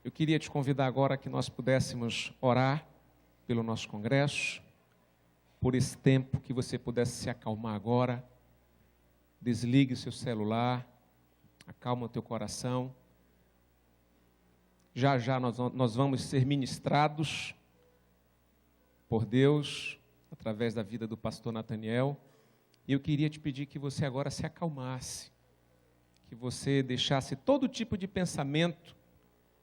Eu queria te convidar agora que nós pudéssemos orar pelo nosso congresso, por esse tempo, que você pudesse se acalmar agora. Desligue o seu celular, acalma o teu coração. Já já nós vamos ser ministrados por Deus, através da vida do pastor Nathaniel. E eu queria te pedir que você agora se acalmasse, que você deixasse todo tipo de pensamento,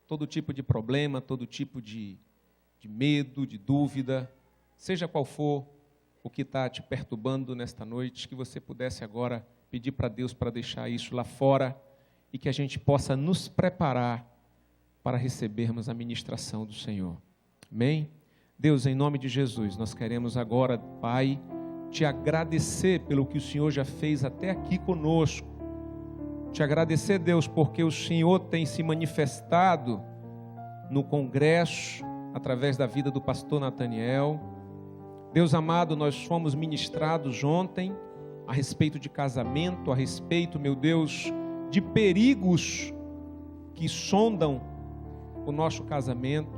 todo tipo de problema, todo tipo de medo, de dúvida, seja qual for o que está te perturbando nesta noite, que você pudesse agora pedir para Deus para deixar isso lá fora e que a gente possa nos preparar para recebermos a ministração do Senhor. Amém? Deus, em nome de Jesus, nós queremos agora, Pai, te agradecer pelo que o Senhor já fez até aqui conosco. Te agradecer, Deus, porque o Senhor tem se manifestado no congresso, através da vida do pastor Nathaniel. Deus amado, nós fomos ministrados ontem a respeito de casamento, a respeito, meu Deus, de perigos que sondam o nosso casamento.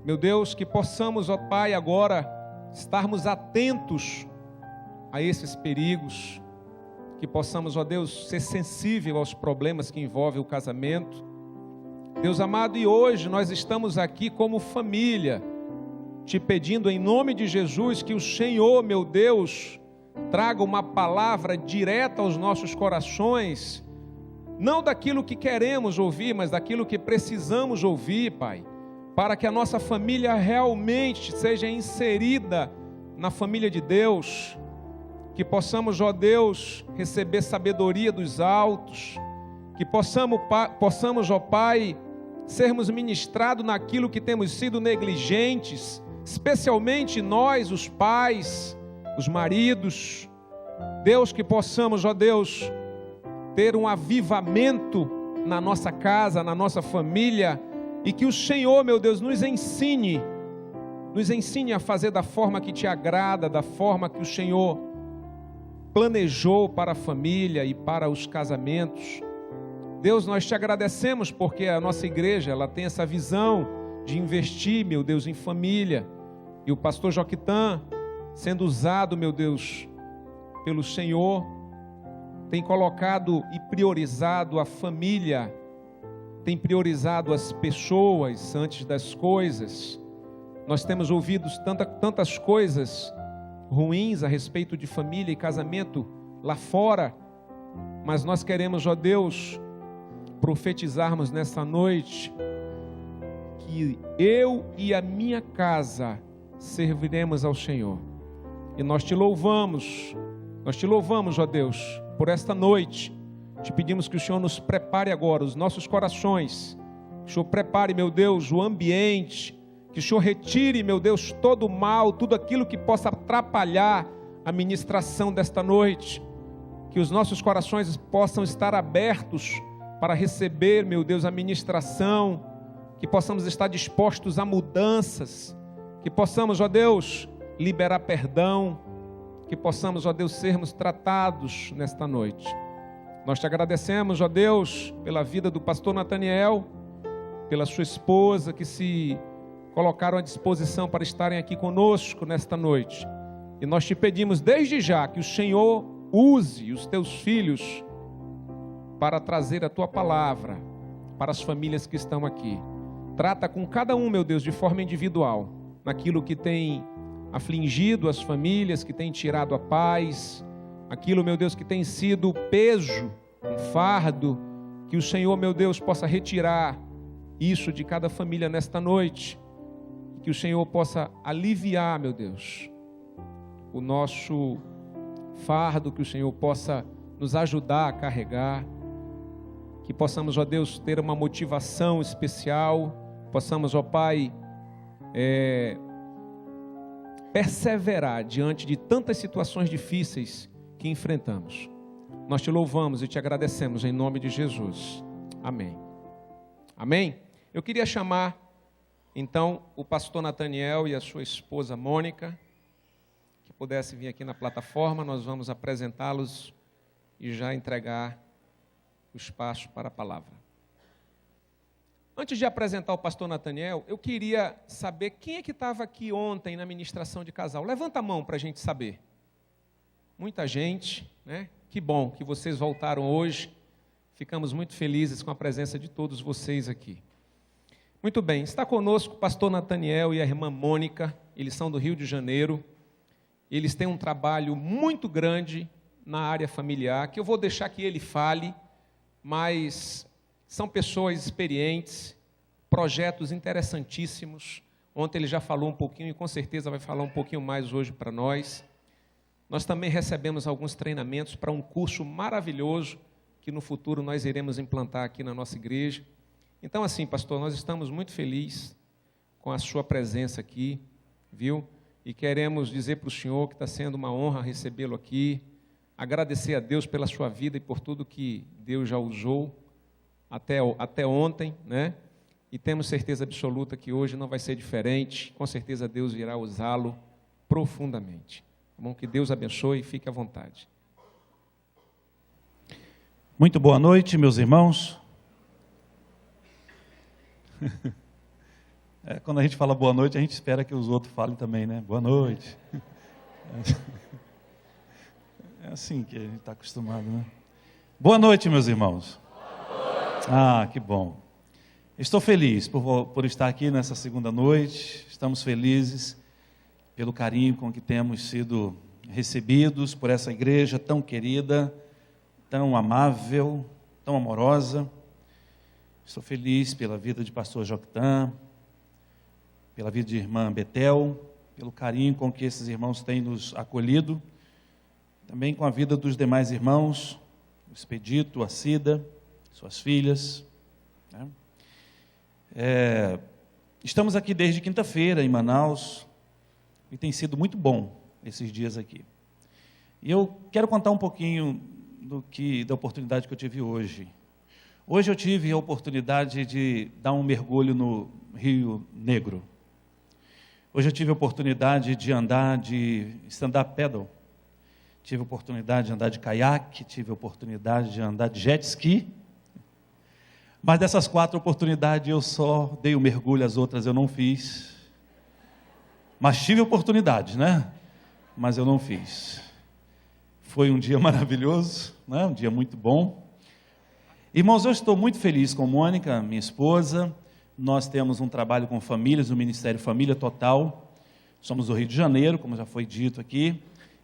Meu Deus, que possamos, ó Pai, agora estarmos atentos a esses perigos, que possamos, ó Deus, ser sensível aos problemas que envolvem o casamento. Deus amado, e hoje nós estamos aqui como família, te pedindo em nome de Jesus que o Senhor, meu Deus, traga uma palavra direta aos nossos corações, não daquilo que queremos ouvir, mas daquilo que precisamos ouvir, Pai, para que a nossa família realmente seja inserida na família de Deus, que possamos, ó Deus, receber sabedoria dos altos, que possamos, ó Pai, sermos ministrados naquilo que temos sido negligentes, especialmente nós, os pais, os maridos. Deus, que possamos, ó Deus, ter um avivamento na nossa casa, na nossa família, e que o Senhor, meu Deus, nos ensine a fazer da forma que te agrada, da forma que o Senhor planejou para a família e para os casamentos. Deus, nós te agradecemos porque a nossa igreja, ela tem essa visão de investir, meu Deus, em família. E o pastor Joquitã, sendo usado, meu Deus, pelo Senhor, tem colocado e priorizado a família, tem priorizado as pessoas antes das coisas. Nós temos ouvido tantas coisas ruins a respeito de família e casamento lá fora, mas nós queremos, ó Deus, profetizarmos nesta noite que eu e a minha casa serviremos ao Senhor. E nós te louvamos, ó Deus, por esta noite. Te pedimos que o Senhor nos prepare agora os nossos corações, que o Senhor prepare, meu Deus, o ambiente, que o Senhor retire, meu Deus, todo o mal, tudo aquilo que possa atrapalhar a ministração desta noite, que os nossos corações possam estar abertos para receber, meu Deus, a ministração, que possamos estar dispostos a mudanças, que possamos, ó Deus, liberar perdão, que possamos, ó Deus, sermos tratados nesta noite. Nós te agradecemos, ó Deus, pela vida do pastor Nathaniel, pela sua esposa, que se colocaram à disposição para estarem aqui conosco nesta noite. E nós te pedimos desde já que o Senhor use os teus filhos para trazer a tua palavra para as famílias que estão aqui. Trata com cada um, meu Deus, de forma individual, naquilo que tem afligido as famílias, que tem tirado a paz, aquilo, meu Deus, que tem sido peso, um fardo, que o Senhor, meu Deus, possa retirar isso de cada família nesta noite, que o Senhor possa aliviar, meu Deus, o nosso fardo, que o Senhor possa nos ajudar a carregar, que possamos, ó Deus, ter uma motivação especial, possamos, ó Pai, perseverar diante de tantas situações difíceis que enfrentamos. Nós te louvamos e te agradecemos em nome de Jesus. Amém. Amém? Eu queria chamar, então, o pastor Nathaniel e a sua esposa Mônica, que pudessem vir aqui na plataforma. Nós vamos apresentá-los e já entregar o espaço para a palavra. Antes de apresentar o pastor Nathaniel, eu queria saber quem é que estava aqui ontem na ministração de casal. Levanta a mão para a gente saber. Muita gente, né? Que bom que vocês voltaram hoje. Ficamos muito felizes com a presença de todos vocês aqui. Muito bem, está conosco o pastor Nathaniel e a irmã Mônica. Eles são do Rio de Janeiro. Eles têm um trabalho muito grande na área familiar, que eu vou deixar que ele fale, mas são pessoas experientes, projetos interessantíssimos. Ontem ele já falou um pouquinho e com certeza vai falar um pouquinho mais hoje para nós. Nós também recebemos alguns treinamentos para um curso maravilhoso que no futuro nós iremos implantar aqui na nossa igreja. Então, assim, pastor, nós estamos muito felizes com a sua presença aqui, viu? E queremos dizer para o senhor que está sendo uma honra recebê-lo aqui, agradecer a Deus pela sua vida e por tudo que Deus já usou até ontem, né? E temos certeza absoluta que hoje não vai ser diferente. Com certeza Deus irá usá-lo profundamente. Tá bom? Que Deus abençoe e fique à vontade. Muito boa noite, meus irmãos. Quando a gente fala boa noite, a gente espera que os outros falem também, né? Boa noite. É assim que a gente está acostumado, né? Boa noite, meus irmãos. Ah, que bom. Estou feliz por estar aqui nessa segunda noite. Estamos felizes pelo carinho com que temos sido recebidos por essa igreja tão querida, tão amável, tão amorosa. Estou feliz pela vida de pastor Joctan, pela vida de irmã Betel, pelo carinho com que esses irmãos têm nos acolhido, também com a vida dos demais irmãos, o Expedito, a Cida, suas filhas, né? Estamos aqui desde quinta-feira em Manaus e tem sido muito bom esses dias aqui. E eu quero contar um pouquinho da oportunidade que eu tive hoje. Hoje eu tive a oportunidade de dar um mergulho no Rio Negro. Hoje eu tive a oportunidade de andar de stand-up paddle. Tive a oportunidade de andar de caiaque, tive a oportunidade de andar de jet ski. Mas dessas 4 oportunidades eu só dei o mergulho, as outras eu não fiz. Mas tive oportunidades, né? Mas eu não fiz. Foi um dia maravilhoso, né? Um dia muito bom. Irmãos, eu estou muito feliz com Mônica, minha esposa. Nós temos um trabalho com famílias, o Ministério Família Total. Somos do Rio de Janeiro, como já foi dito aqui.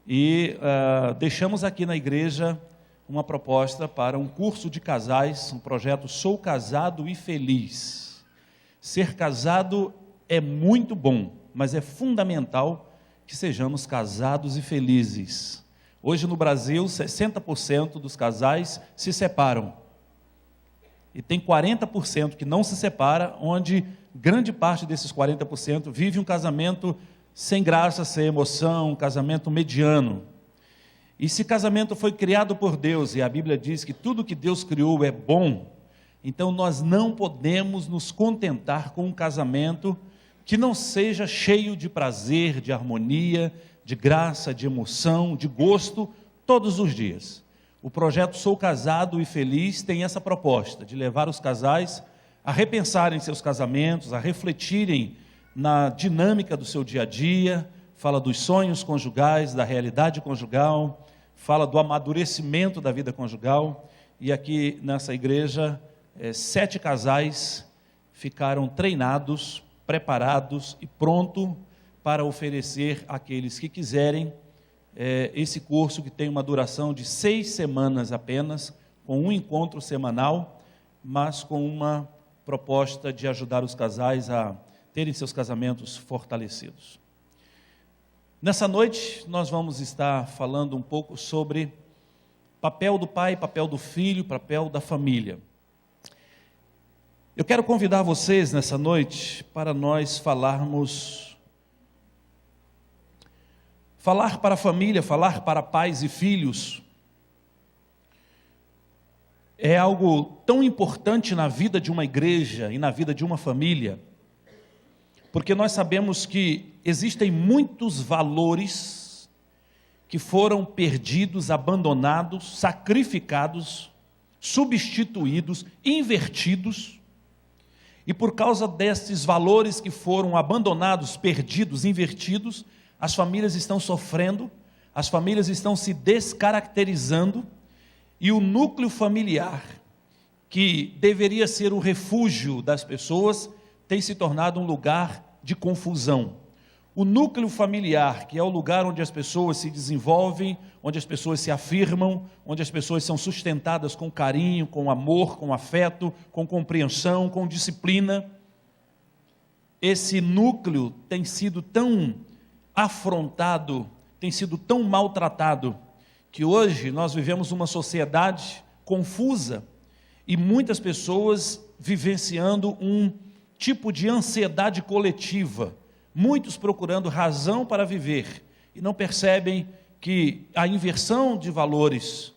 E deixamos aqui na igreja uma proposta para um curso de casais, um projeto Sou Casado e Feliz. Ser casado é muito bom, mas é fundamental que sejamos casados e felizes. Hoje no Brasil, 60% dos casais se separam. E tem 40% que não se separa, onde grande parte desses 40% vive um casamento sem graça, sem emoção, um casamento mediano. E se casamento foi criado por Deus, e a Bíblia diz que tudo que Deus criou é bom, então nós não podemos nos contentar com um casamento que não seja cheio de prazer, de harmonia, de graça, de emoção, de gosto, todos os dias. O projeto Sou Casado e Feliz tem essa proposta, de levar os casais a repensarem seus casamentos, a refletirem na dinâmica do seu dia a dia. Fala dos sonhos conjugais, da realidade conjugal, fala do amadurecimento da vida conjugal. E aqui nessa igreja, 7 casais ficaram treinados, preparados e prontos para oferecer àqueles que quiserem esse curso, que tem uma duração de 6 semanas apenas, com um encontro semanal, mas com uma proposta de ajudar os casais a terem seus casamentos fortalecidos. Nessa noite, nós vamos estar falando um pouco sobre papel do pai, papel do filho, papel da família. Eu quero convidar vocês nessa noite para nós falar para a família, falar para pais e filhos, é algo tão importante na vida de uma igreja e na vida de uma família, porque nós sabemos que existem muitos valores que foram perdidos, abandonados, sacrificados, substituídos, invertidos, E por causa destes valores que foram abandonados, perdidos, invertidos, as famílias estão sofrendo, as famílias estão se descaracterizando, e o núcleo familiar, que deveria ser o refúgio das pessoas, tem se tornado um lugar de confusão. O núcleo familiar, que é o lugar onde as pessoas se desenvolvem, onde as pessoas se afirmam, onde as pessoas são sustentadas com carinho, com amor, com afeto, com compreensão, com disciplina. Esse núcleo tem sido tão afrontado, tem sido tão maltratado, que hoje nós vivemos uma sociedade confusa e muitas pessoas vivenciando um tipo de ansiedade coletiva, muitos procurando razão para viver e não percebem que a inversão de valores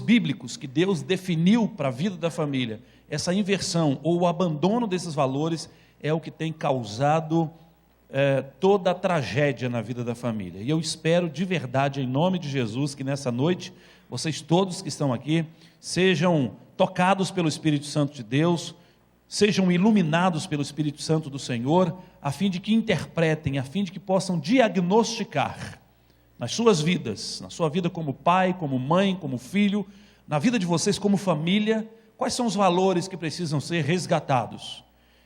bíblicos que Deus definiu para a vida da família, essa inversão ou o abandono desses valores é o que tem causado toda a tragédia na vida da família. E eu espero de verdade, em nome de Jesus, que nessa noite, vocês todos que estão aqui, sejam tocados pelo Espírito Santo de Deus, sejam iluminados pelo Espírito Santo do Senhor, a fim de que interpretem, a fim de que possam diagnosticar nas suas vidas, na sua vida como pai, como mãe, como filho, na vida de vocês como família, quais são os valores que precisam ser resgatados.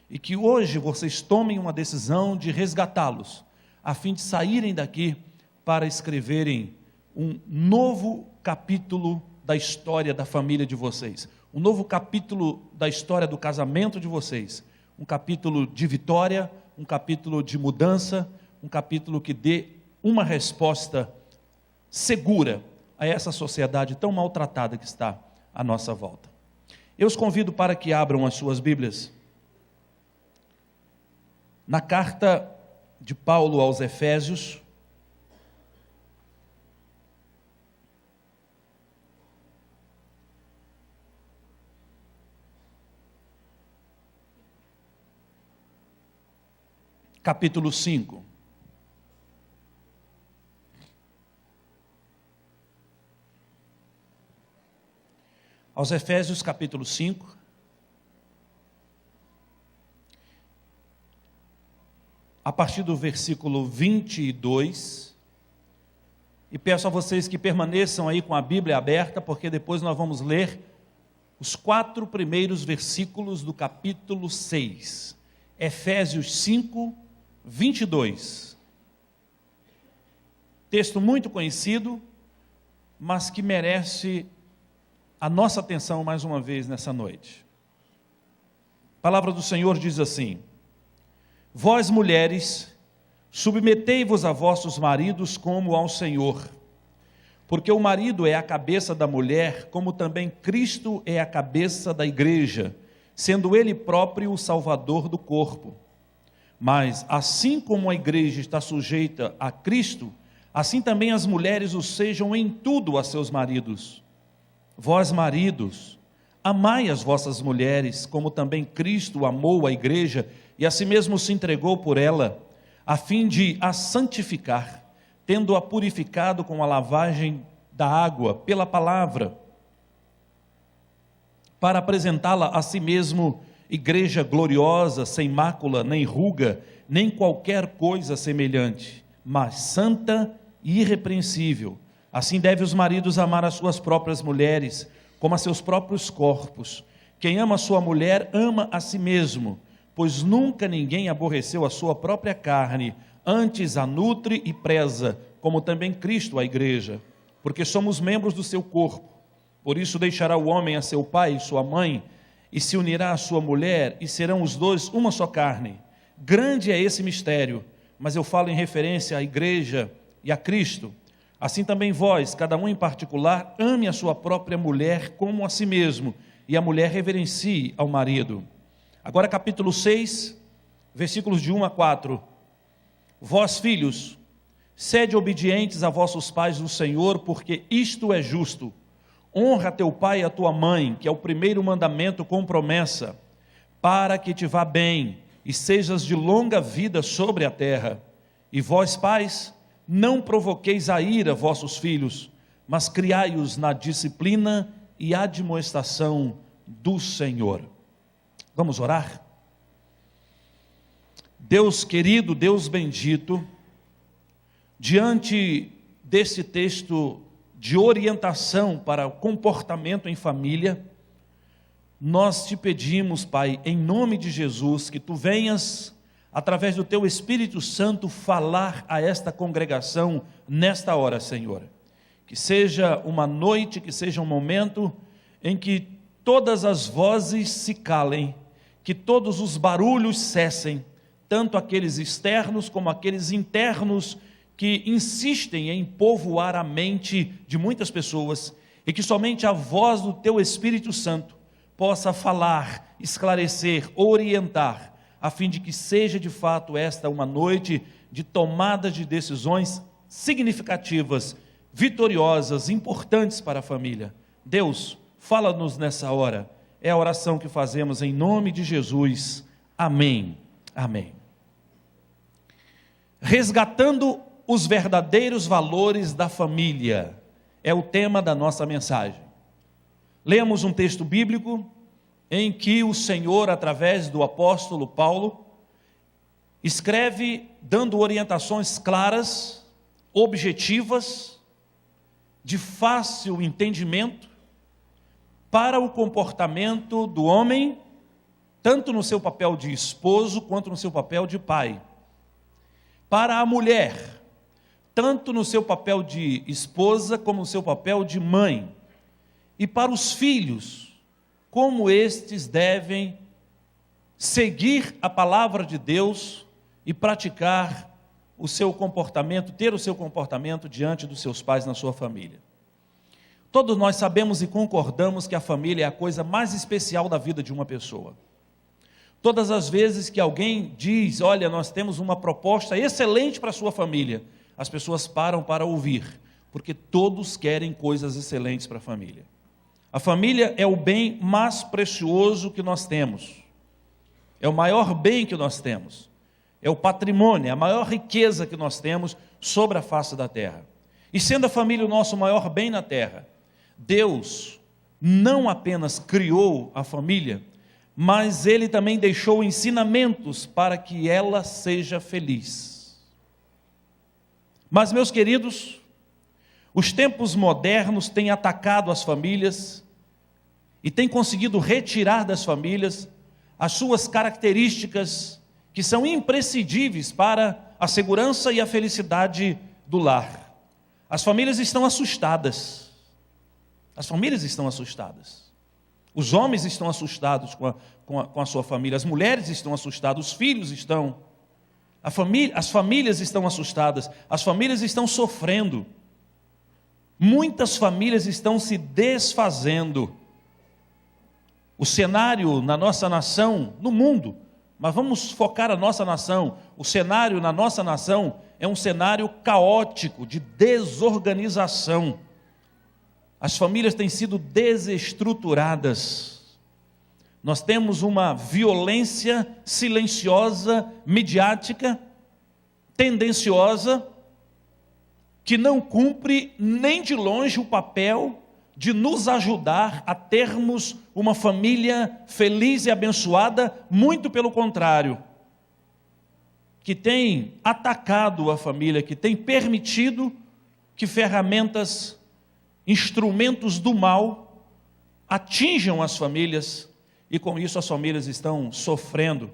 E que hoje vocês tomem uma decisão de resgatá-los, a fim de saírem daqui para escreverem um novo capítulo da história da família de vocês, um novo capítulo da história do casamento de vocês, um capítulo de vitória, um capítulo de mudança, um capítulo que dê uma resposta segura a essa sociedade tão maltratada que está à nossa volta. Eu os convido para que abram as suas Bíblias na carta de Paulo aos Efésios, capítulo 5. Aos Efésios, capítulo 5. A partir do versículo 22, e peço a vocês que permaneçam aí com a Bíblia aberta, porque depois nós vamos ler os 4 primeiros versículos do capítulo 6, Efésios 5, 22. Texto muito conhecido, mas que merece a nossa atenção mais uma vez nessa noite. A palavra do Senhor diz assim: vós mulheres, submetei-vos a vossos maridos como ao Senhor, porque o marido é a cabeça da mulher, como também Cristo é a cabeça da igreja, sendo ele próprio o salvador do corpo. Mas assim como a igreja está sujeita a Cristo, assim também as mulheres o sejam em tudo a seus maridos. Vós maridos, amai as vossas mulheres, como também Cristo amou a igreja e a si mesmo se entregou por ela, a fim de a santificar, tendo-a purificado com a lavagem da água pela palavra, para apresentá-la a si mesmo igreja gloriosa, sem mácula, nem ruga, nem qualquer coisa semelhante, mas santa e irrepreensível. Assim devem os maridos amar as suas próprias mulheres, como a seus próprios corpos. Quem ama a sua mulher, ama a si mesmo, pois nunca ninguém aborreceu a sua própria carne, antes a nutre e preza, como também Cristo a igreja, porque somos membros do seu corpo. Por isso deixará o homem a seu pai e sua mãe, e se unirá à sua mulher, e serão os dois uma só carne. Grande é esse mistério, mas eu falo em referência à igreja e a Cristo. Assim também vós, cada um em particular, ame a sua própria mulher como a si mesmo, e a mulher reverencie ao marido. Agora capítulo 6, versículos de 1 a 4. Vós, filhos, sede obedientes a vossos pais no Senhor, porque isto é justo. Honra teu pai e a tua mãe, que é o primeiro mandamento com promessa, para que te vá bem e sejas de longa vida sobre a terra. E vós, pais, não provoqueis a ira vossos filhos, mas criai-os na disciplina e admoestação do Senhor. Vamos orar? Deus querido, Deus bendito, diante desse texto de orientação para o comportamento em família, nós te pedimos, Pai, em nome de Jesus, que Tu venhas, através do Teu Espírito Santo, falar a esta congregação nesta hora, Senhor. Que seja uma noite, que seja um momento em que todas as vozes se calem, que todos os barulhos cessem, tanto aqueles externos como aqueles internos que insistem em povoar a mente de muitas pessoas, e que somente a voz do Teu Espírito Santo possa falar, esclarecer, orientar, a fim de que seja de fato esta uma noite de tomada de decisões significativas, vitoriosas, importantes para a família. Deus, fala-nos nessa hora, é a oração que fazemos em nome de Jesus. Amém. Amém. Resgatando os verdadeiros valores da família é o tema da nossa mensagem. Lemos um texto bíblico em que o Senhor, através do apóstolo Paulo, escreve dando orientações claras, objetivas, de fácil entendimento, para o comportamento do homem, tanto no seu papel de esposo, quanto no seu papel de pai. Para a mulher, tanto no seu papel de esposa, como no seu papel de mãe. E para os filhos, como estes devem seguir a palavra de Deus e praticar o seu comportamento, ter o seu comportamento diante dos seus pais na sua família. Todos nós sabemos e concordamos que a família é a coisa mais especial da vida de uma pessoa. Todas as vezes que alguém diz, olha, nós temos uma proposta excelente para a sua família, as pessoas param para ouvir, porque todos querem coisas excelentes para a família. A família é o bem mais precioso que nós temos, é o maior bem que nós temos, é o patrimônio, é a maior riqueza que nós temos sobre a face da terra. E sendo a família o nosso maior bem na terra, Deus não apenas criou a família, mas Ele também deixou ensinamentos para que ela seja feliz. Mas, meus queridos, os tempos modernos têm atacado as famílias e têm conseguido retirar das famílias as suas características que são imprescindíveis para a segurança e a felicidade do lar. As famílias estão assustadas. As famílias estão assustadas. Os homens estão assustados com a sua família. As mulheres estão assustadas. Os filhos estão. As famílias estão assustadas. As famílias estão sofrendo. Muitas famílias estão se desfazendo. O cenário na nossa nação, no mundo, mas vamos focar a nossa nação. O cenário na nossa nação é um cenário caótico, de desorganização. As famílias têm sido desestruturadas. Nós temos uma violência silenciosa, midiática, tendenciosa, que não cumpre nem de longe o papel de nos ajudar a termos uma família feliz e abençoada, muito pelo contrário, que tem atacado a família, que tem permitido que ferramentas, instrumentos do mal atinjam as famílias, e com isso as famílias estão sofrendo,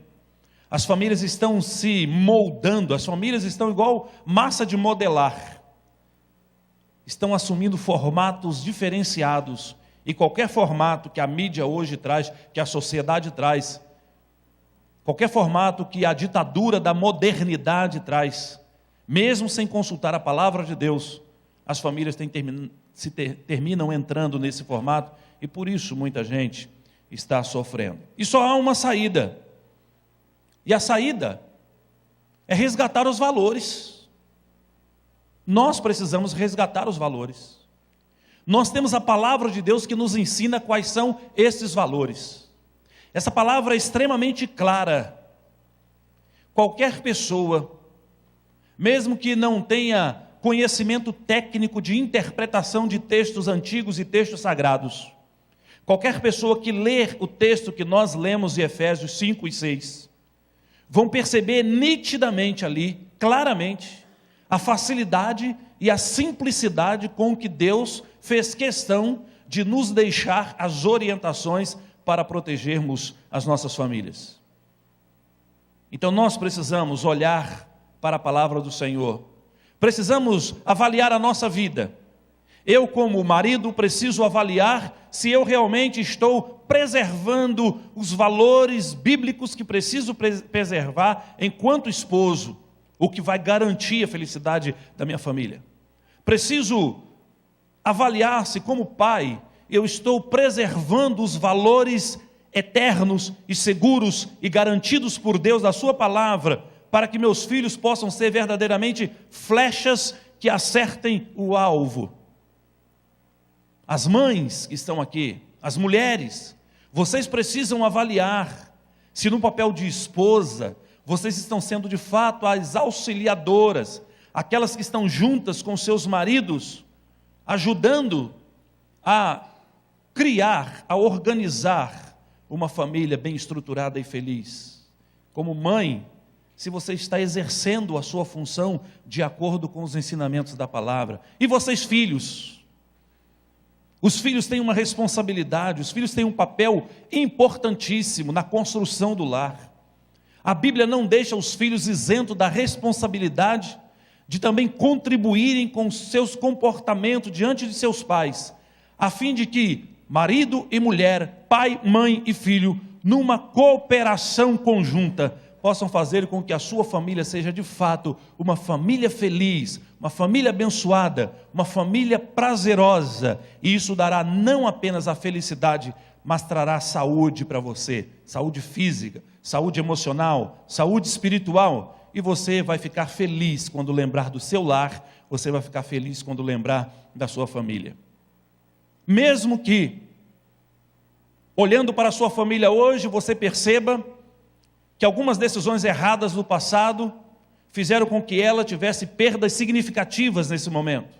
as famílias estão se moldando, as famílias estão igual massa de modelar, estão assumindo formatos diferenciados, e qualquer formato que a mídia hoje traz, que a sociedade traz, qualquer formato que a ditadura da modernidade traz, mesmo sem consultar a palavra de Deus, as famílias terminam entrando nesse formato, e por isso muita gente está sofrendo. E só há uma saída, e a saída é resgatar os valores. Nós precisamos resgatar os valores. Nós temos a palavra de Deus que nos ensina quais são esses valores. Essa palavra é extremamente clara. Qualquer pessoa, mesmo que não tenha conhecimento técnico de interpretação de textos antigos e textos sagrados, qualquer pessoa que ler o texto que nós lemos de Efésios 5 e 6, vão perceber nitidamente ali, claramente, a facilidade e a simplicidade com que Deus fez questão de nos deixar as orientações para protegermos as nossas famílias. Então nós precisamos olhar para a palavra do Senhor, precisamos avaliar a nossa vida. Eu, como marido, preciso avaliar se eu realmente estou preservando os valores bíblicos que preciso preservar enquanto esposo, o que vai garantir a felicidade da minha família. Preciso avaliar se, como pai, eu estou preservando os valores eternos e seguros e garantidos por Deus da sua palavra, para que meus filhos possam ser verdadeiramente flechas que acertem o alvo. As mães que estão aqui, as mulheres, vocês precisam avaliar se no papel de esposa, vocês estão sendo de fato as auxiliadoras, aquelas que estão juntas com seus maridos, ajudando a criar, a organizar uma família bem estruturada e feliz. Como mãe, se você está exercendo a sua função de acordo com os ensinamentos da palavra. E vocês, filhos? Os filhos têm uma responsabilidade, os filhos têm um papel importantíssimo na construção do lar. A Bíblia não deixa os filhos isentos da responsabilidade de também contribuírem com seus comportamentos diante de seus pais, a fim de que marido e mulher, pai, mãe e filho, numa cooperação conjunta, possam fazer com que a sua família seja de fato uma família feliz, uma família abençoada, uma família prazerosa, e isso dará não apenas a felicidade, mas trará saúde para você, saúde física, saúde emocional, saúde espiritual, e você vai ficar feliz quando lembrar do seu lar, você vai ficar feliz quando lembrar da sua família. Mesmo que, olhando para a sua família hoje, você perceba que algumas decisões erradas do passado fizeram com que ela tivesse perdas significativas nesse momento.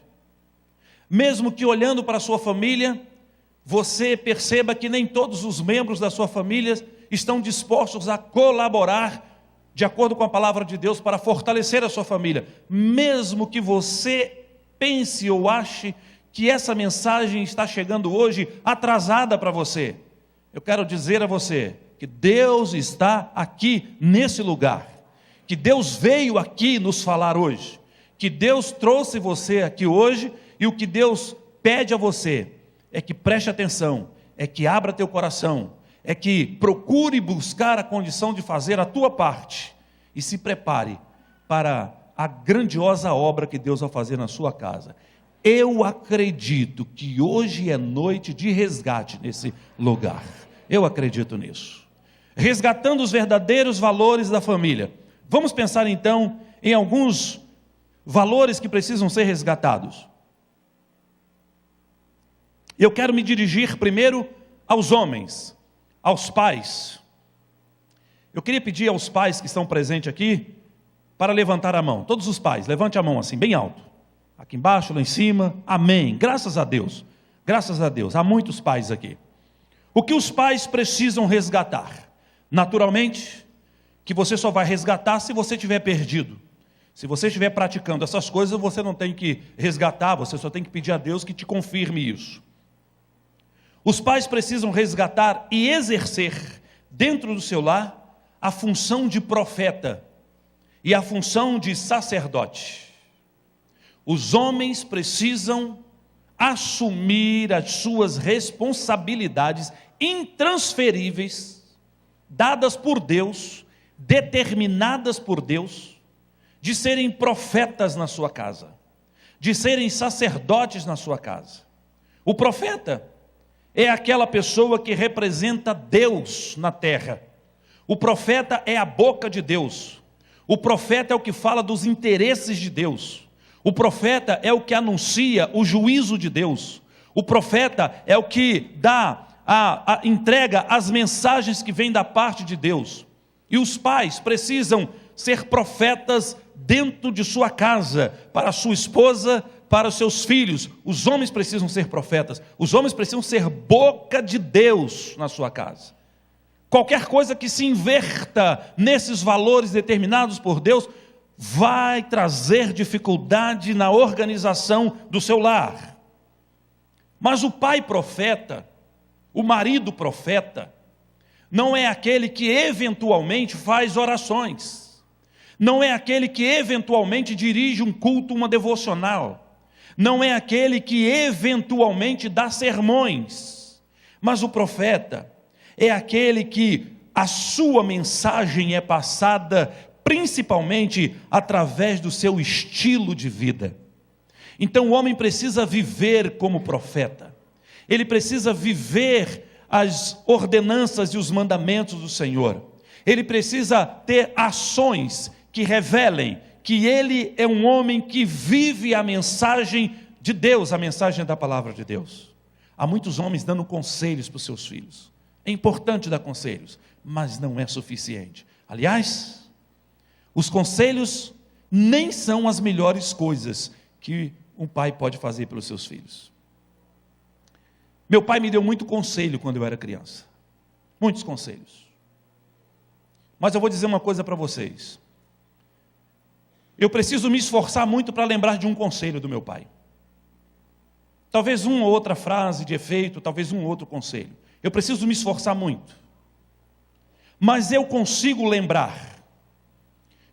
Mesmo que, olhando para a sua família, você perceba que nem todos os membros da sua família estão dispostos a colaborar de acordo com a palavra de Deus para fortalecer a sua família. Mesmo que você pense ou ache que essa mensagem está chegando hoje atrasada para você, eu quero dizer a você que Deus está aqui nesse lugar, que Deus veio aqui nos falar hoje, que Deus trouxe você aqui hoje, e o que Deus pede a você é que preste atenção, é que abra teu coração, é que procure buscar a condição de fazer a tua parte, e se prepare para a grandiosa obra que Deus vai fazer na sua casa. Eu acredito que hoje é noite de resgate nesse lugar, eu acredito nisso. Resgatando os verdadeiros valores da família. Vamos pensar então em alguns valores que precisam ser resgatados. Eu quero me dirigir primeiro aos homens, aos pais. Eu queria pedir aos pais que estão presentes aqui para levantar a mão. Todos os pais, levante a mão assim, bem alto. Aqui embaixo, lá em cima, amém. Graças a Deus, há muitos pais aqui. O que os pais precisam resgatar? Naturalmente, que você só vai resgatar se você tiver perdido. Se você estiver praticando essas coisas, você não tem que resgatar, você só tem que pedir a Deus que te confirme isso. Os pais precisam resgatar e exercer dentro do seu lar a função de profeta e a função de sacerdote. Os homens precisam assumir as suas responsabilidades intransferíveis, dadas por Deus, determinadas por Deus, de serem profetas na sua casa, de serem sacerdotes na sua casa. O profeta é aquela pessoa que representa Deus na terra. O profeta é a boca de Deus. O profeta é o que fala dos interesses de Deus. O profeta é o que anuncia o juízo de Deus. O profeta é o que dá entrega as mensagens que vêm da parte de Deus. E os pais precisam ser profetas dentro de sua casa, para a sua esposa, para os seus filhos. Os homens precisam ser profetas, os homens precisam ser boca de Deus na sua casa. qualquer coisa que se inverta nesses valores determinados por Deus, vai trazer dificuldade na organização do seu lar. Mas o pai profeta, o marido profeta, não é aquele que eventualmente faz orações, não é aquele que eventualmente dirige um culto, uma devocional, não é aquele que eventualmente dá sermões, mas o profeta é aquele que a sua mensagem é passada principalmente através do seu estilo de vida. Então o homem precisa viver como profeta, ele precisa viver as ordenanças e os mandamentos do Senhor, ele precisa ter ações que revelem que ele é um homem que vive a mensagem de Deus, a mensagem da palavra de Deus. Há muitos homens dando conselhos para os seus filhos, é importante dar conselhos, mas não é suficiente. Aliás, os conselhos nem são as melhores coisas que um pai pode fazer pelos seus filhos. Meu pai me deu muito conselho quando eu era criança, muitos conselhos. Mas eu vou dizer uma coisa para vocês, eu preciso me esforçar muito para lembrar de um conselho do meu pai. Talvez uma ou outra frase de efeito, talvez um ou outro conselho. Eu preciso me esforçar muito. Mas eu consigo lembrar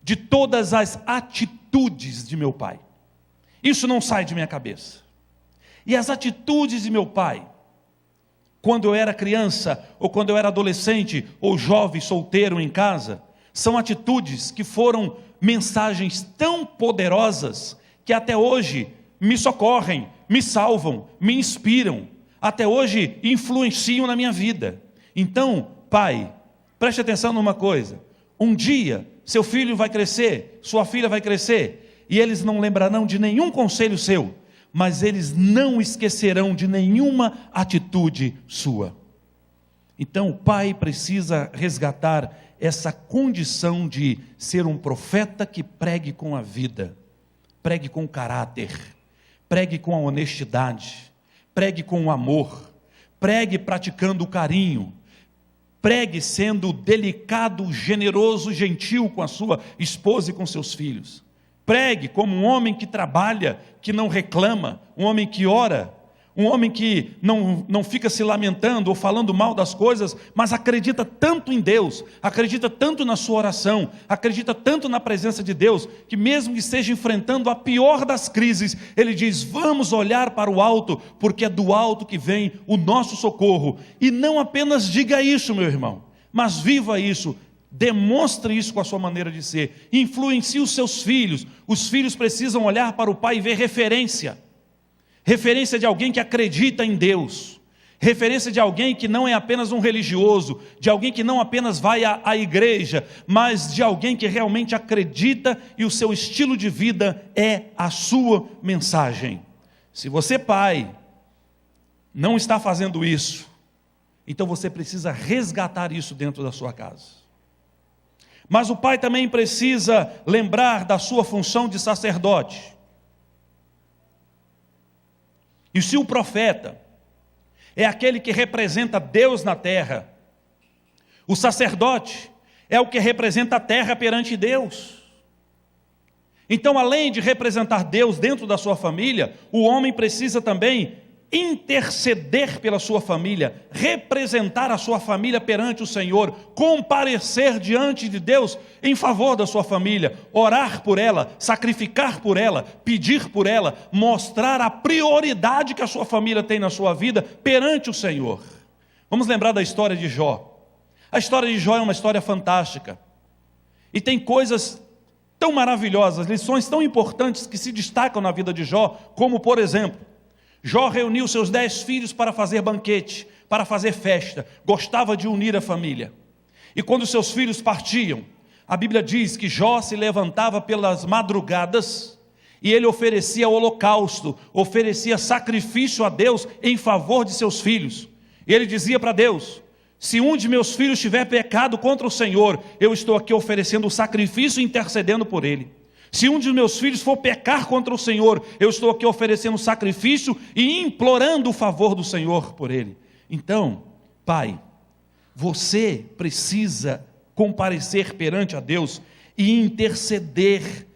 de todas as atitudes de meu pai. Isso não sai de minha cabeça. E as atitudes de meu pai, quando eu era criança, ou quando eu era adolescente, ou jovem, solteiro em casa, são atitudes que foram mensagens tão poderosas, que até hoje me socorrem, me salvam, me inspiram, até hoje influenciam na minha vida. Então, pai, preste atenção numa coisa, um dia seu filho vai crescer, sua filha vai crescer, e eles não lembrarão de nenhum conselho seu, mas eles não esquecerão de nenhuma atitude sua. Então o pai precisa resgatar essa condição de ser um profeta que pregue com a vida, pregue com caráter, pregue com a honestidade, pregue com o amor, pregue praticando o carinho, pregue sendo delicado, generoso, gentil com a sua esposa e com seus filhos. Pregue como um homem que trabalha, que não reclama, um homem que ora, um homem que não fica se lamentando ou falando mal das coisas, mas acredita tanto em Deus, acredita tanto na sua oração, acredita tanto na presença de Deus, que mesmo que esteja enfrentando a pior das crises, ele diz, vamos olhar para o alto, porque é do alto que vem o nosso socorro. E não apenas diga isso, meu irmão, mas viva isso, demonstre isso com a sua maneira de ser, influencie os seus filhos. Os filhos precisam olhar para o pai e ver referência de alguém que acredita em Deus, referência de alguém que não é apenas um religioso, de alguém que não apenas vai à igreja, mas de alguém que realmente acredita e o seu estilo de vida é a sua mensagem. Se você, pai, não está fazendo isso, então você precisa resgatar isso dentro da sua casa. Mas o pai também precisa lembrar da sua função de sacerdote. E se o profeta é aquele que representa Deus na terra, o sacerdote é o que representa a terra perante Deus. Então, além de representar Deus dentro da sua família, o homem precisa também interceder pela sua família, representar a sua família perante o Senhor, comparecer diante de Deus em favor da sua família, orar por ela, sacrificar por ela, pedir por ela, mostrar a prioridade que a sua família tem na sua vida perante o Senhor. Vamos lembrar da história de Jó. A história de Jó é uma história fantástica e tem coisas tão maravilhosas, lições tão importantes que se destacam na vida de Jó, como por exemplo, Jó reuniu seus 10 filhos para fazer banquete, para fazer festa, gostava de unir a família. E quando seus filhos partiam, a Bíblia diz que Jó se levantava pelas madrugadas e ele oferecia holocausto, oferecia sacrifício a Deus em favor de seus filhos. E ele dizia para Deus, se um de meus filhos tiver pecado contra o Senhor, eu estou aqui oferecendo o sacrifício e intercedendo por ele. Se um de meus filhos for pecar contra o Senhor, eu estou aqui oferecendo sacrifício e implorando o favor do Senhor por ele. Então, pai, Você precisa comparecer perante a Deus e interceder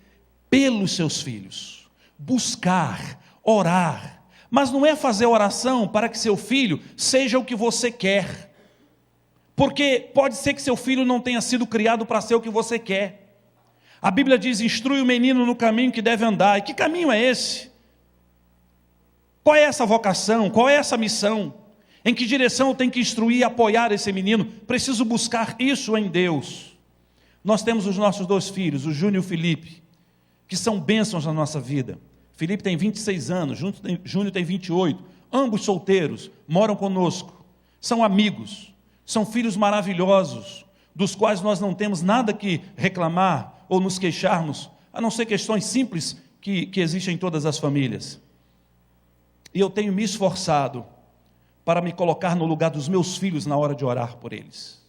pelos seus filhos, buscar, orar, mas não é fazer oração para que seu filho seja o que você quer, porque pode ser que seu filho não tenha sido criado para ser o que você quer. A Bíblia diz: instrui o menino no caminho que deve andar. E que caminho é esse? Qual é essa vocação? Qual é essa missão? Em que direção eu tenho que instruir e apoiar esse menino? Preciso buscar isso em Deus. Nós temos os nossos 2 filhos, o Júnior e o Felipe, que são bênçãos na nossa vida. Felipe tem 26 anos, Júnior tem 28, ambos solteiros, moram conosco, são amigos, são filhos maravilhosos, dos quais nós não temos nada que reclamar ou nos queixarmos, a não ser questões simples que existem em todas as famílias. E eu tenho me esforçado para me colocar no lugar dos meus filhos na hora de orar por eles.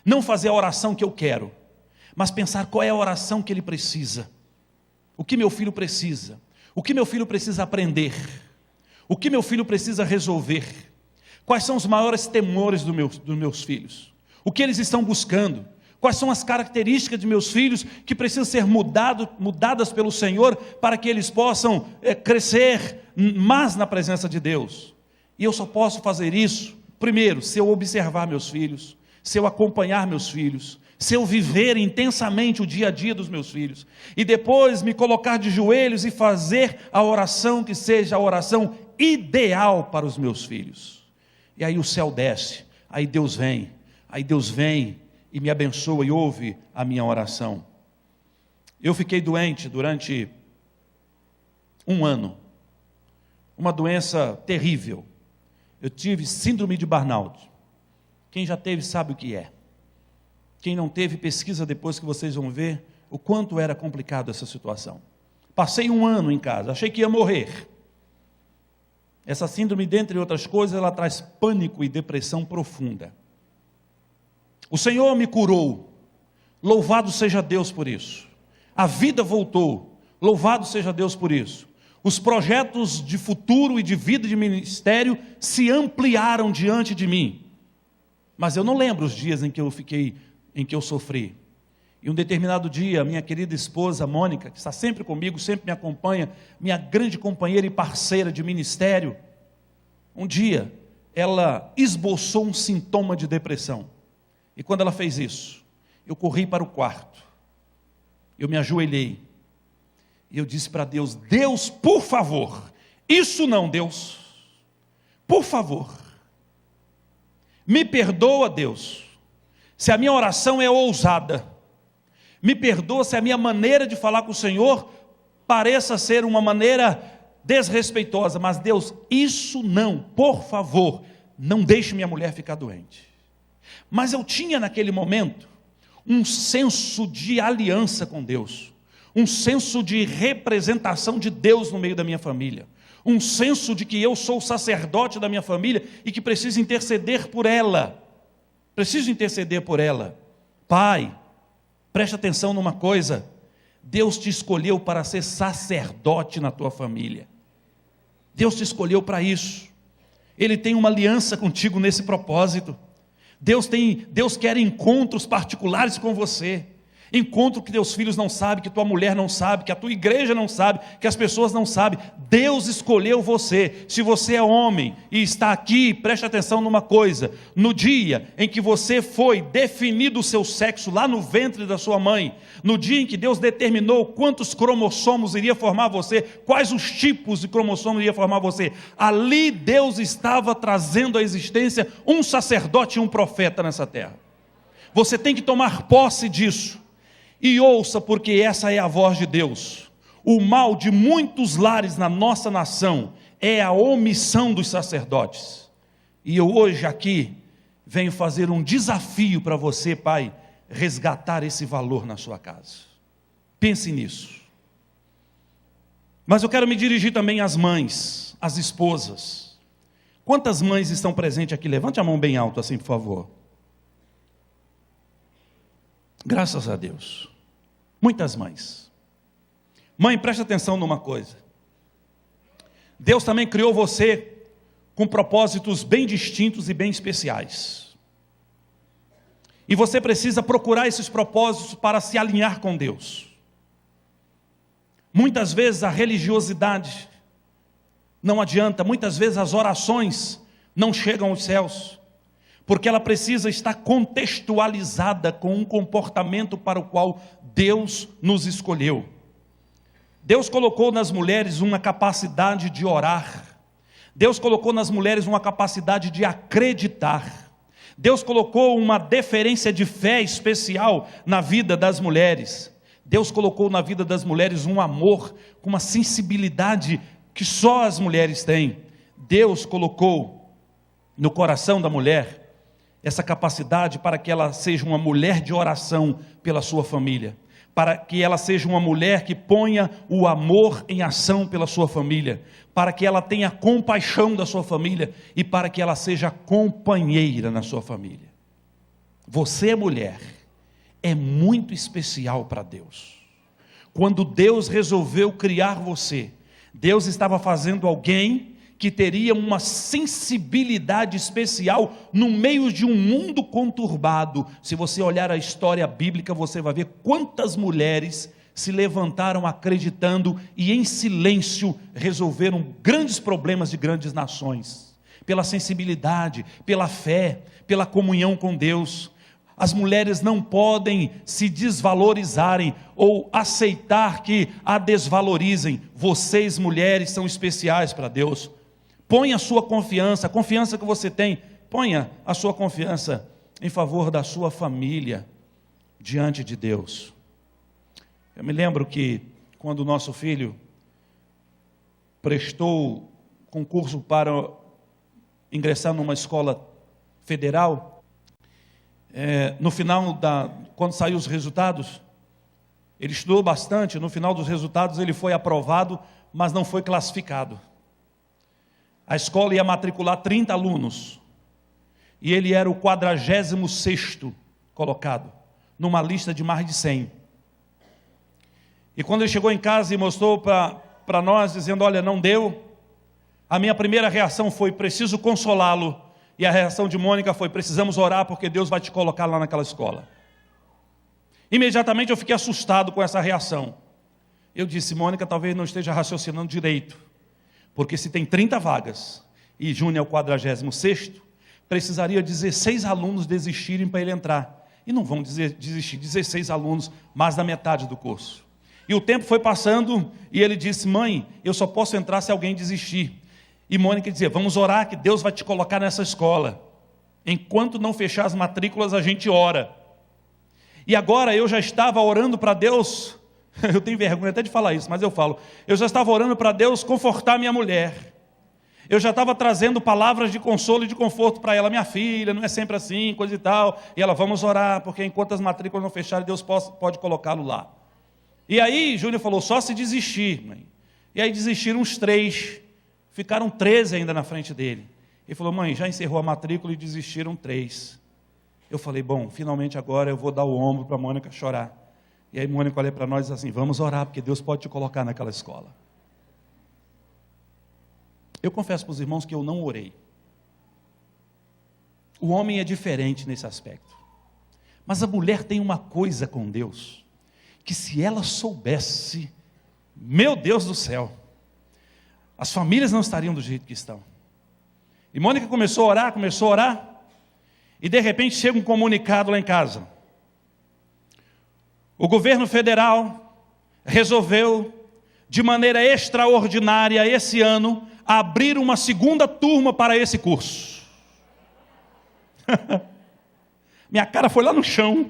Não fazer a oração que eu quero, mas pensar qual é a oração que ele precisa. O que meu filho precisa? O que meu filho precisa aprender? O que meu filho precisa resolver? Quais são os maiores temores dos meus filhos? O que eles estão buscando? Quais são as características de meus filhos que precisam ser mudadas pelo Senhor para que eles possam crescer mais na presença de Deus? E eu só posso fazer isso, primeiro, se eu observar meus filhos, se eu acompanhar meus filhos, se eu viver intensamente o dia a dia dos meus filhos, e depois me colocar de joelhos e fazer a oração que seja a oração ideal para os meus filhos. E aí o céu desce, aí Deus vem e me abençoa e ouve a minha oração. Eu fiquei doente durante 1 ano, uma doença terrível. Eu tive síndrome de burnout. Quem já teve sabe o que é. Quem não teve, pesquisa depois que vocês vão ver o quanto era complicado essa situação. Passei 1 ano em casa, achei que ia morrer. Essa síndrome, dentre outras coisas, ela traz pânico e depressão profunda. O Senhor me curou, louvado seja Deus por isso. A vida voltou, louvado seja Deus por isso. Os projetos de futuro e de vida de ministério se ampliaram diante de mim. Mas eu não lembro os dias em que eu sofri. E um determinado dia, minha querida esposa Mônica, que está sempre comigo, sempre me acompanha, minha grande companheira e parceira de ministério, um dia ela esboçou um sintoma de depressão. E quando ela fez isso, eu corri para o quarto, eu me ajoelhei, e eu disse para Deus: Deus, por favor, isso não, Deus, por favor, me perdoa, Deus, se a minha oração é ousada, me perdoa se a minha maneira de falar com o Senhor pareça ser uma maneira desrespeitosa, mas Deus, isso não, por favor, não deixe minha mulher ficar doente. Mas eu tinha naquele momento um senso de aliança com Deus, um senso de representação de Deus no meio da minha família, um senso de que eu sou o sacerdote da minha família e que preciso interceder por ela. Pai, preste atenção numa coisa: Deus te escolheu para ser sacerdote na tua família. Deus te escolheu para isso. Ele tem uma aliança contigo nesse propósito. Deus quer encontros particulares com você. Encontro que teus filhos não sabem, que tua mulher não sabe, que a tua igreja não sabe, que as pessoas não sabem. Deus escolheu você. Se você é homem e está aqui, preste atenção numa coisa: no dia em que você foi definido o seu sexo lá no ventre da sua mãe, no dia em que Deus determinou quantos cromossomos iria formar você, quais os tipos de cromossomos iria formar você, ali Deus estava trazendo à existência um sacerdote e um profeta nessa terra. Você tem que tomar posse disso. E ouça, porque essa é a voz de Deus. O mal de muitos lares na nossa nação é a omissão dos sacerdotes. E eu hoje aqui venho fazer um desafio para você, pai, resgatar esse valor na sua casa. Pense nisso. Mas eu quero me dirigir também às mães, às esposas. Quantas mães estão presentes aqui? Levante a mão bem alto assim, por favor. Graças a Deus. Muitas mães. Mãe, preste atenção numa coisa. Deus também criou você com propósitos bem distintos e bem especiais. E você precisa procurar esses propósitos para se alinhar com Deus. Muitas vezes a religiosidade não adianta, muitas vezes as orações não chegam aos céus, porque ela precisa estar contextualizada com um comportamento para o qual Deus nos escolheu. Deus colocou nas mulheres uma capacidade de orar. Deus colocou nas mulheres uma capacidade de acreditar. Deus colocou uma deferência de fé especial na vida das mulheres. Deus colocou na vida das mulheres um amor com uma sensibilidade que só as mulheres têm. Deus colocou no coração da mulher essa capacidade para que ela seja uma mulher de oração pela sua família, para que ela seja uma mulher que ponha o amor em ação pela sua família, para que ela tenha compaixão da sua família e para que ela seja companheira na sua família. Você, mulher, é muito especial para Deus. Quando Deus resolveu criar você, Deus estava fazendo alguém que teria uma sensibilidade especial no meio de um mundo conturbado. Se você olhar a história bíblica, você vai ver quantas mulheres se levantaram acreditando e em silêncio resolveram grandes problemas de grandes nações, pela sensibilidade, pela fé, pela comunhão com Deus. As mulheres não podem se desvalorizarem ou aceitar que a desvalorizem. Vocês, mulheres, são especiais para Deus. Ponha a sua confiança, a confiança que você tem, ponha a sua confiança em favor da sua família diante de Deus. Eu me lembro que quando o nosso filho prestou concurso para ingressar numa escola federal, no final, quando saiu os resultados, ele estudou bastante, no final dos resultados ele foi aprovado, mas não foi classificado. A escola ia matricular 30 alunos, e ele era o 46º colocado, numa lista de mais de 100. E quando ele chegou em casa e mostrou para nós, dizendo, olha, não deu, a minha primeira reação foi, preciso consolá-lo, e a reação de Mônica foi, precisamos orar, porque Deus vai te colocar lá naquela escola. Imediatamente eu fiquei assustado com essa reação. Eu disse, Mônica talvez não esteja raciocinando direito, porque se tem 30 vagas, e Júnior é o 46º, precisaria 16 alunos desistirem para ele entrar. E não vão desistir 16 alunos, mais da metade do curso. E o tempo foi passando, e ele disse, mãe, eu só posso entrar se alguém desistir. E Mônica dizia, vamos orar que Deus vai te colocar nessa escola. Enquanto não fechar as matrículas, a gente ora. E agora eu já estava orando para Deus, eu tenho vergonha até de falar isso, mas eu falo, eu já estava orando para Deus confortar minha mulher. Eu já estava trazendo palavras de consolo e de conforto para ela, minha filha, não é sempre assim, coisa e tal. E ela, vamos orar, porque enquanto as matrículas não fecharem, Deus pode colocá-lo lá. E aí Júnior falou, só se desistir, mãe. E aí desistiram uns 3, ficaram 13 ainda na frente dele. Ele falou, mãe, já encerrou a matrícula e desistiram 3. Eu falei, bom, finalmente agora eu vou dar o ombro para a Mônica chorar. E aí Mônica olha para nós e diz assim, vamos orar, porque Deus pode te colocar naquela escola. Eu confesso para os irmãos que eu não orei. O homem é diferente nesse aspecto. Mas a mulher tem uma coisa com Deus, que se ela soubesse, meu Deus do céu, as famílias não estariam do jeito que estão. E Mônica começou a orar, e de repente chega um comunicado lá em casa. O governo federal resolveu, de maneira extraordinária, esse ano, abrir uma segunda turma para esse curso. Minha cara foi lá no chão.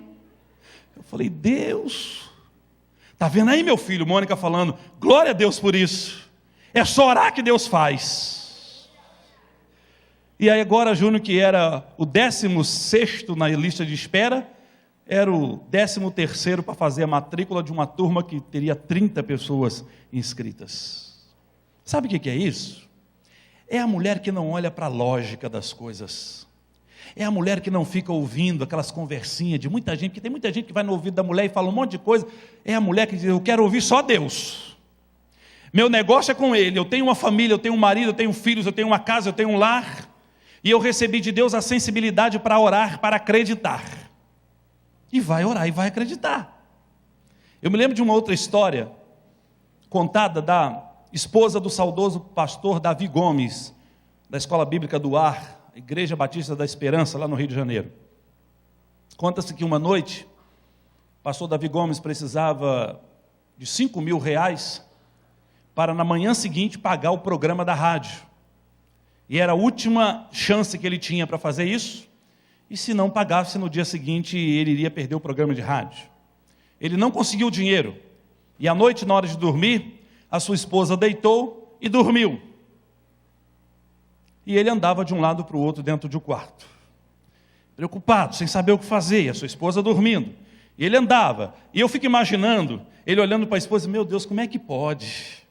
Eu falei, Deus, está vendo aí, meu filho? Mônica falando, glória a Deus por isso. É só orar que Deus faz. E aí agora Júnior, que era o 16º na lista de espera, era o 13º para fazer a matrícula de uma turma que teria 30 pessoas inscritas. Sabe o que é isso? É a mulher que não olha para a lógica das coisas. É a mulher que não fica ouvindo aquelas conversinhas de muita gente, porque tem muita gente que vai no ouvido da mulher e fala um monte de coisa. É a mulher que diz, eu quero ouvir só Deus. Meu negócio é com Ele, eu tenho uma família, eu tenho um marido, eu tenho filhos, eu tenho uma casa, eu tenho um lar. E eu recebi de Deus a sensibilidade para orar, para acreditar. e vai orar e vai acreditar. Eu me lembro de uma outra história contada da esposa do saudoso pastor Davi Gomes, da Escola Bíblica do Ar, Igreja Batista da Esperança, lá no Rio de Janeiro. Conta-se que uma noite, o pastor Davi Gomes precisava de R$5.000 para na manhã seguinte pagar o programa da rádio. E era a última chance que ele tinha para fazer isso, e se não pagasse no dia seguinte, ele iria perder o programa de rádio. Ele não conseguiu o dinheiro, e à noite, na hora de dormir, a sua esposa deitou e dormiu. E ele andava de um lado para o outro dentro de um quarto, preocupado, sem saber o que fazer, e a sua esposa dormindo. E ele andava, e eu fico imaginando, ele olhando para a esposa, meu Deus, como é que pode?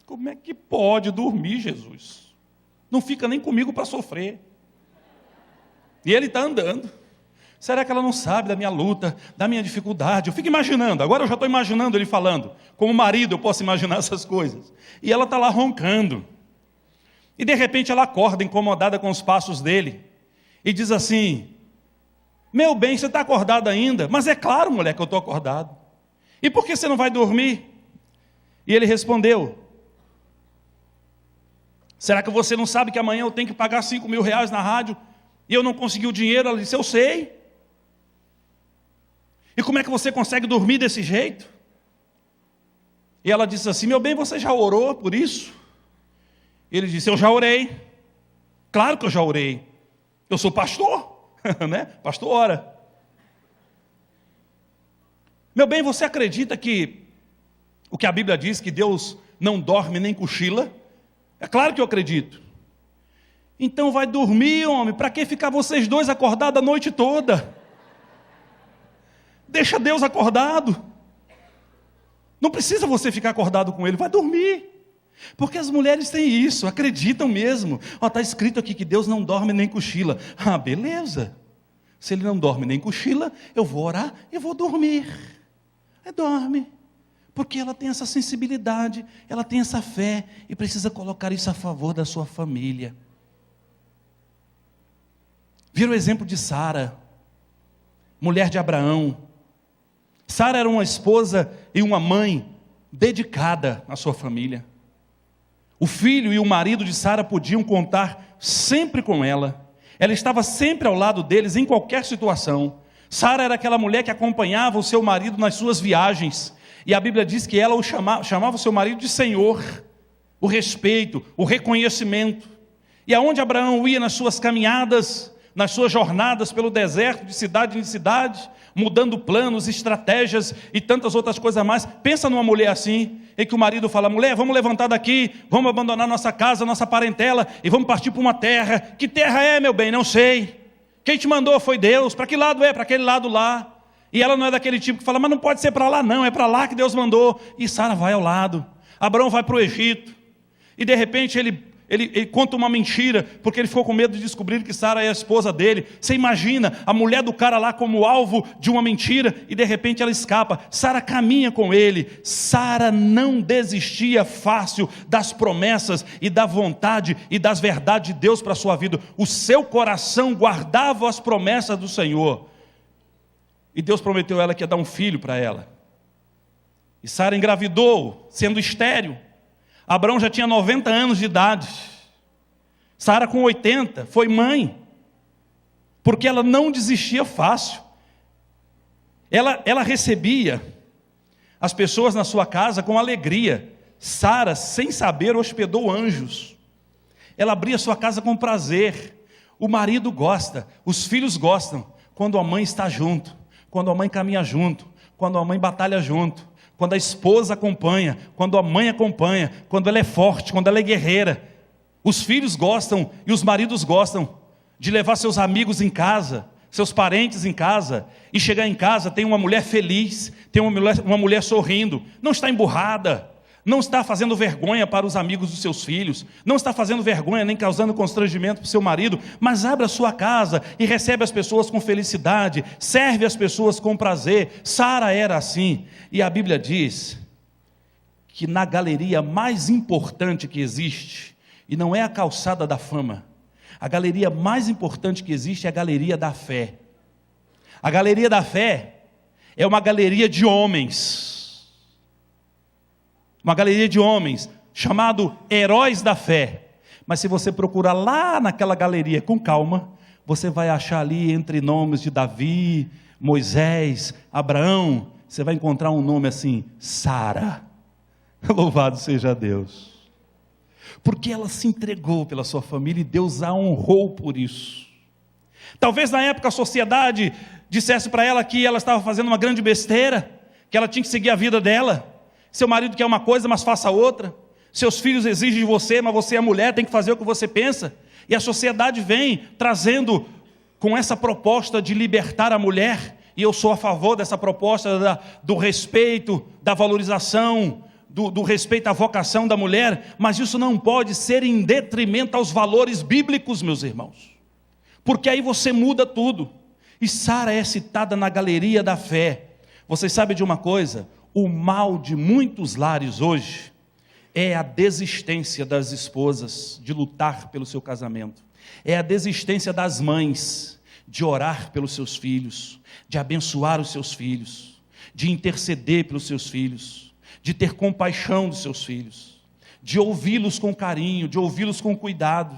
Como é que pode dormir, Jesus? Não fica nem comigo para sofrer. E ele está andando. Será que ela não sabe da minha luta, da minha dificuldade? Eu fico imaginando, agora eu já estou imaginando ele falando. Como marido eu posso imaginar essas coisas. E ela está lá roncando. E de repente ela acorda, incomodada com os passos dele. E diz assim, meu bem, você está acordado ainda? Mas é claro, mulher, que eu estou acordado. E por que você não vai dormir? E ele respondeu, será que você não sabe que amanhã eu tenho que pagar R$5.000 na rádio? E eu não consegui o dinheiro? Ela disse, eu sei. E como é que você consegue dormir desse jeito? E ela disse assim, meu bem, você já orou por isso? Ele disse, eu já orei. Claro que eu já orei. Eu sou pastor, né? Pastor ora. Meu bem, você acredita que o que a Bíblia diz, que Deus não dorme nem cochila? É claro que eu acredito. Então vai dormir, homem, para que ficar vocês dois acordados a noite toda? Deixa Deus acordado. Não precisa você ficar acordado com Ele, vai dormir. Porque as mulheres têm isso, acreditam mesmo. Está escrito aqui que Deus não dorme nem cochila. Ah, beleza. Se Ele não dorme nem cochila, eu vou orar e vou dormir. Dorme. Porque ela tem essa sensibilidade, ela tem essa fé e precisa colocar isso a favor da sua família. Vira o exemplo de Sara, mulher de Abraão. Sara era uma esposa e uma mãe dedicada à sua família. O filho e o marido de Sara podiam contar sempre com ela. Ela estava sempre ao lado deles em qualquer situação. Sara era aquela mulher que acompanhava o seu marido nas suas viagens. E a Bíblia diz que ela chamava o seu marido de Senhor. O respeito, o reconhecimento. E aonde Abraão ia nas suas caminhadas, nas suas jornadas pelo deserto, de cidade em cidade, mudando planos, estratégias e tantas outras coisas mais. Pensa numa mulher assim, em que o marido fala, mulher, vamos levantar daqui, vamos abandonar nossa casa, nossa parentela, e vamos partir para uma terra. Que terra é, meu bem? Não sei. Quem te mandou foi Deus. Para que lado é? Para aquele lado lá. E ela não é daquele tipo que fala, mas não pode ser para lá não, é para lá que Deus mandou. E Sara vai ao lado. Abraão vai para o Egito. E de repente ele conta uma mentira, porque ele ficou com medo de descobrir que Sara é a esposa dele. Você imagina a mulher do cara lá como alvo de uma mentira, e de repente ela escapa. Sara caminha com ele. Sara não desistia fácil das promessas e da vontade e das verdades de Deus para a sua vida. O seu coração guardava as promessas do Senhor. E Deus prometeu a ela que ia dar um filho para ela. E Sara engravidou, sendo estéril. Abraão já tinha 90 anos de idade. Sara com 80 foi mãe. Porque ela não desistia fácil. Ela recebia as pessoas na sua casa com alegria. Sara, sem saber, hospedou anjos. Ela abria sua casa com prazer. O marido gosta, os filhos gostam, quando a mãe está junto, quando a mãe caminha junto, quando a mãe batalha junto, quando a esposa acompanha, quando a mãe acompanha, quando ela é forte, quando ela é guerreira. Os filhos gostam e os maridos gostam de levar seus amigos em casa, seus parentes em casa, e chegar em casa, tem uma mulher feliz, tem uma mulher sorrindo, não está emburrada, não está fazendo vergonha para os amigos dos seus filhos, não está fazendo vergonha nem causando constrangimento para o seu marido, mas abre a sua casa e recebe as pessoas com felicidade, serve as pessoas com prazer. Sara era assim, e a Bíblia diz que na galeria mais importante que existe, e não é a calçada da fama, a galeria mais importante que existe é a galeria da fé. A galeria da fé é uma galeria de homens. Uma galeria de homens, chamado heróis da fé. Mas se você procurar lá naquela galeria com calma, você vai achar ali entre nomes de Davi, Moisés, Abraão, você vai encontrar um nome assim, Sara. Louvado seja Deus. Porque ela se entregou pela sua família e Deus a honrou por isso. Talvez na época a sociedade dissesse para ela que ela estava fazendo uma grande besteira, que ela tinha que seguir a vida dela. Seu marido quer uma coisa, mas faça outra. Seus filhos exigem de você, mas você é mulher, tem que fazer o que você pensa. E a sociedade vem trazendo com essa proposta de libertar a mulher, e eu sou a favor dessa proposta do respeito, da valorização, do respeito à vocação da mulher, mas isso não pode ser em detrimento aos valores bíblicos, meus irmãos, porque aí você muda tudo. E Sara é citada na galeria da fé. Vocês sabem de uma coisa? O mal de muitos lares hoje é a desistência das esposas de lutar pelo seu casamento, é a desistência das mães de orar pelos seus filhos, de abençoar os seus filhos, de interceder pelos seus filhos, de ter compaixão dos seus filhos, de ouvi-los com carinho, de ouvi-los com cuidado,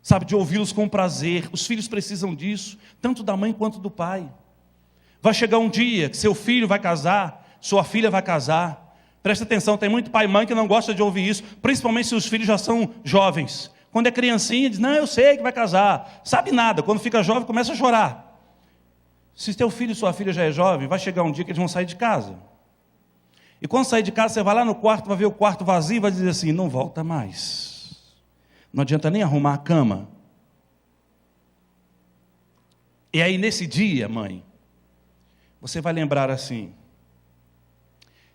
sabe, de ouvi-los com prazer. Os filhos precisam disso, tanto da mãe quanto do pai. Vai chegar um dia que seu filho vai casar, sua filha vai casar. Presta atenção, tem muito pai e mãe que não gosta de ouvir isso, principalmente se os filhos já são jovens. Quando é criancinha, diz, não, eu sei que vai casar. Sabe nada, quando fica jovem começa a chorar. Se teu filho e sua filha já é jovem, vai chegar um dia que eles vão sair de casa. E quando sair de casa, você vai lá no quarto, vai ver o quarto vazio e vai dizer assim, não volta mais. Não adianta nem arrumar a cama. E aí nesse dia, mãe, você vai lembrar assim,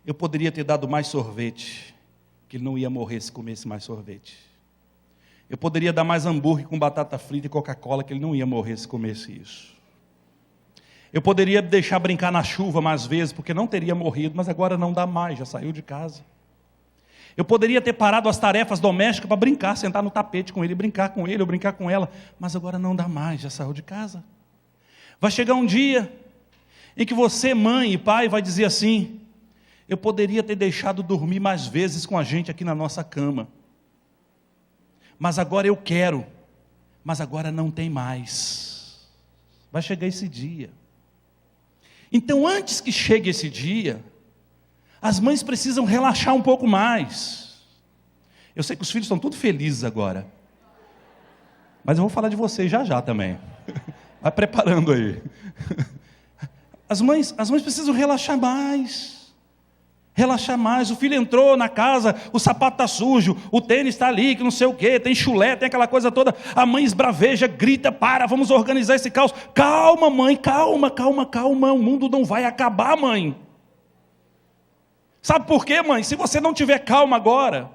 eu poderia ter dado mais sorvete, que ele não ia morrer se comesse mais sorvete. Eu poderia dar mais hambúrguer com batata frita e Coca-Cola, que ele não ia morrer se comesse isso. Eu poderia deixar brincar na chuva mais vezes, porque não teria morrido, mas agora não dá mais, já saiu de casa. Eu poderia ter parado as tarefas domésticas para brincar, sentar no tapete com ele, brincar com ele ou brincar com ela, mas agora não dá mais, já saiu de casa. Vai chegar um dia em que você, mãe e pai, vai dizer assim, eu poderia ter deixado dormir mais vezes com a gente aqui na nossa cama, mas agora eu quero, mas agora não tem mais. Vai chegar esse dia. Então antes que chegue esse dia, as mães precisam relaxar um pouco mais. Eu sei que os filhos estão todos felizes agora, mas eu vou falar de vocês já também. Vai preparando aí. As mães precisam relaxar mais. Relaxar mais. O filho entrou na casa, o sapato está sujo, o tênis está ali, que não sei o que, tem chulé, tem aquela coisa toda. A mãe esbraveja, grita, vamos organizar esse caos. Calma, mãe, calma. O mundo não vai acabar, mãe. Sabe por quê, mãe? Se você não tiver calma agora,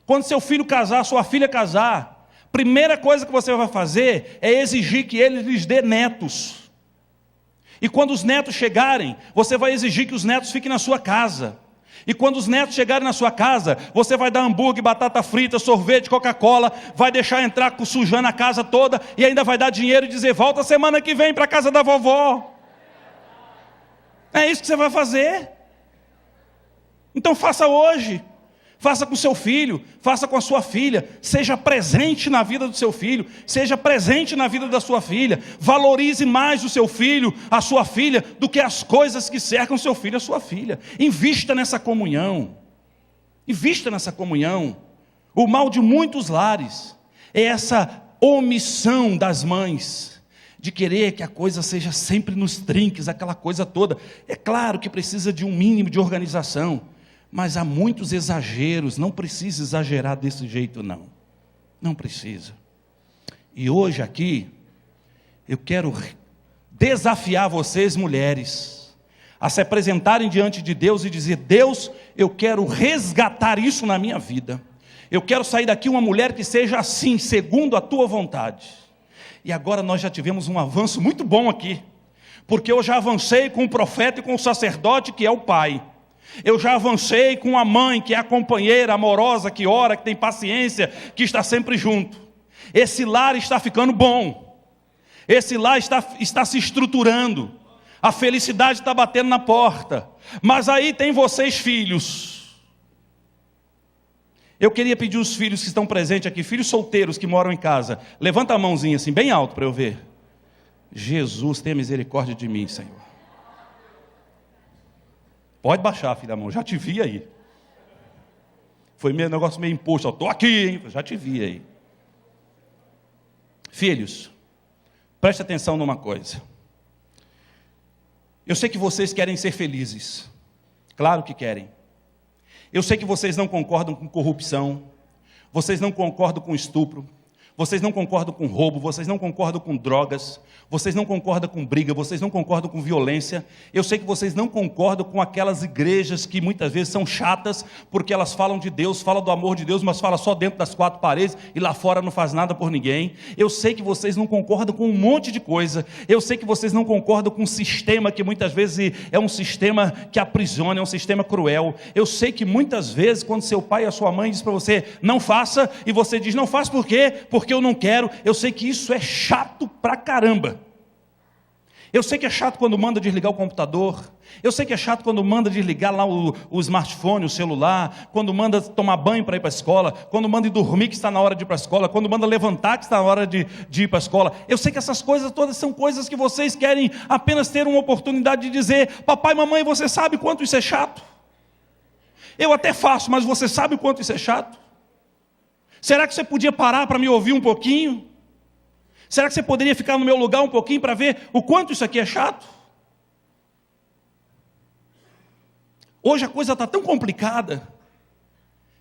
quando seu filho casar, sua filha casar, primeira coisa que você vai fazer é exigir que ele lhes dê netos. E quando os netos chegarem, você vai exigir que os netos fiquem na sua casa. E quando os netos chegarem na sua casa, você vai dar hambúrguer, batata frita, sorvete, Coca-Cola, vai deixar entrar sujando a casa toda, e ainda vai dar dinheiro e dizer, volta semana que vem para a casa da vovó. É isso que você vai fazer. Então faça hoje. Faça com seu filho, faça com a sua filha, seja presente na vida do seu filho, seja presente na vida da sua filha, valorize mais o seu filho, a sua filha, do que as coisas que cercam o seu filho, a sua filha. Invista nessa comunhão, O mal de muitos lares é essa omissão das mães, de querer que a coisa seja sempre nos trinques, aquela coisa toda. É claro que precisa de um mínimo de organização, mas há muitos exageros, não precisa exagerar desse jeito não precisa. E hoje aqui, eu quero desafiar vocês mulheres, a se apresentarem diante de Deus e dizer, Deus, eu quero resgatar isso na minha vida, eu quero sair daqui uma mulher que seja assim, segundo a tua vontade. E agora nós já tivemos um avanço muito bom aqui, porque eu já avancei com o profeta e com o sacerdote que é o pai. Eu já avancei com a mãe, que é a companheira amorosa, que ora, que tem paciência, que está sempre junto. Esse lar está ficando bom. Esse lar está se estruturando. A felicidade está batendo na porta. Mas aí tem vocês, filhos. Eu queria pedir os filhos que estão presentes aqui, filhos solteiros que moram em casa, levanta a mãozinha assim, bem alto para eu ver. Jesus, tenha misericórdia de mim, Senhor. Pode baixar, filha, a mão, já te vi aí. Foi um negócio meio imposto, estou aqui, hein? Já te vi aí. Filhos, preste atenção numa coisa. Eu sei que vocês querem ser felizes. Claro que querem. Eu sei que vocês não concordam com corrupção. Vocês não concordam com estupro. Vocês não concordam com roubo, vocês não concordam com drogas, vocês não concordam com briga, vocês não concordam com violência. Eu sei que vocês não concordam com aquelas igrejas que muitas vezes são chatas, porque elas falam de Deus, falam do amor de Deus, mas falam só dentro das quatro paredes e lá fora não faz nada por ninguém. Eu sei que vocês não concordam com um monte de coisa. Eu sei que vocês não concordam com um sistema que muitas vezes é um sistema que aprisiona, é um sistema cruel. Eu sei que muitas vezes quando seu pai e a sua mãe diz para você, não faça, e você diz, não faça por quê? Porque eu não quero. Eu sei que isso é chato pra caramba. Eu sei que é chato quando manda desligar o computador. Eu sei que é chato quando manda desligar lá o smartphone, o celular. Quando manda tomar banho para ir para a escola. Quando manda ir dormir que está na hora de ir para a escola. Quando manda levantar que está na hora de ir para a escola. Eu sei que essas coisas todas são coisas que vocês querem apenas ter uma oportunidade de dizer, papai, mamãe, você sabe quanto isso é chato? Eu até faço, mas você sabe o quanto isso é chato? Será que você podia parar para me ouvir um pouquinho? Será que você poderia ficar no meu lugar um pouquinho para ver o quanto isso aqui é chato? Hoje a coisa está tão complicada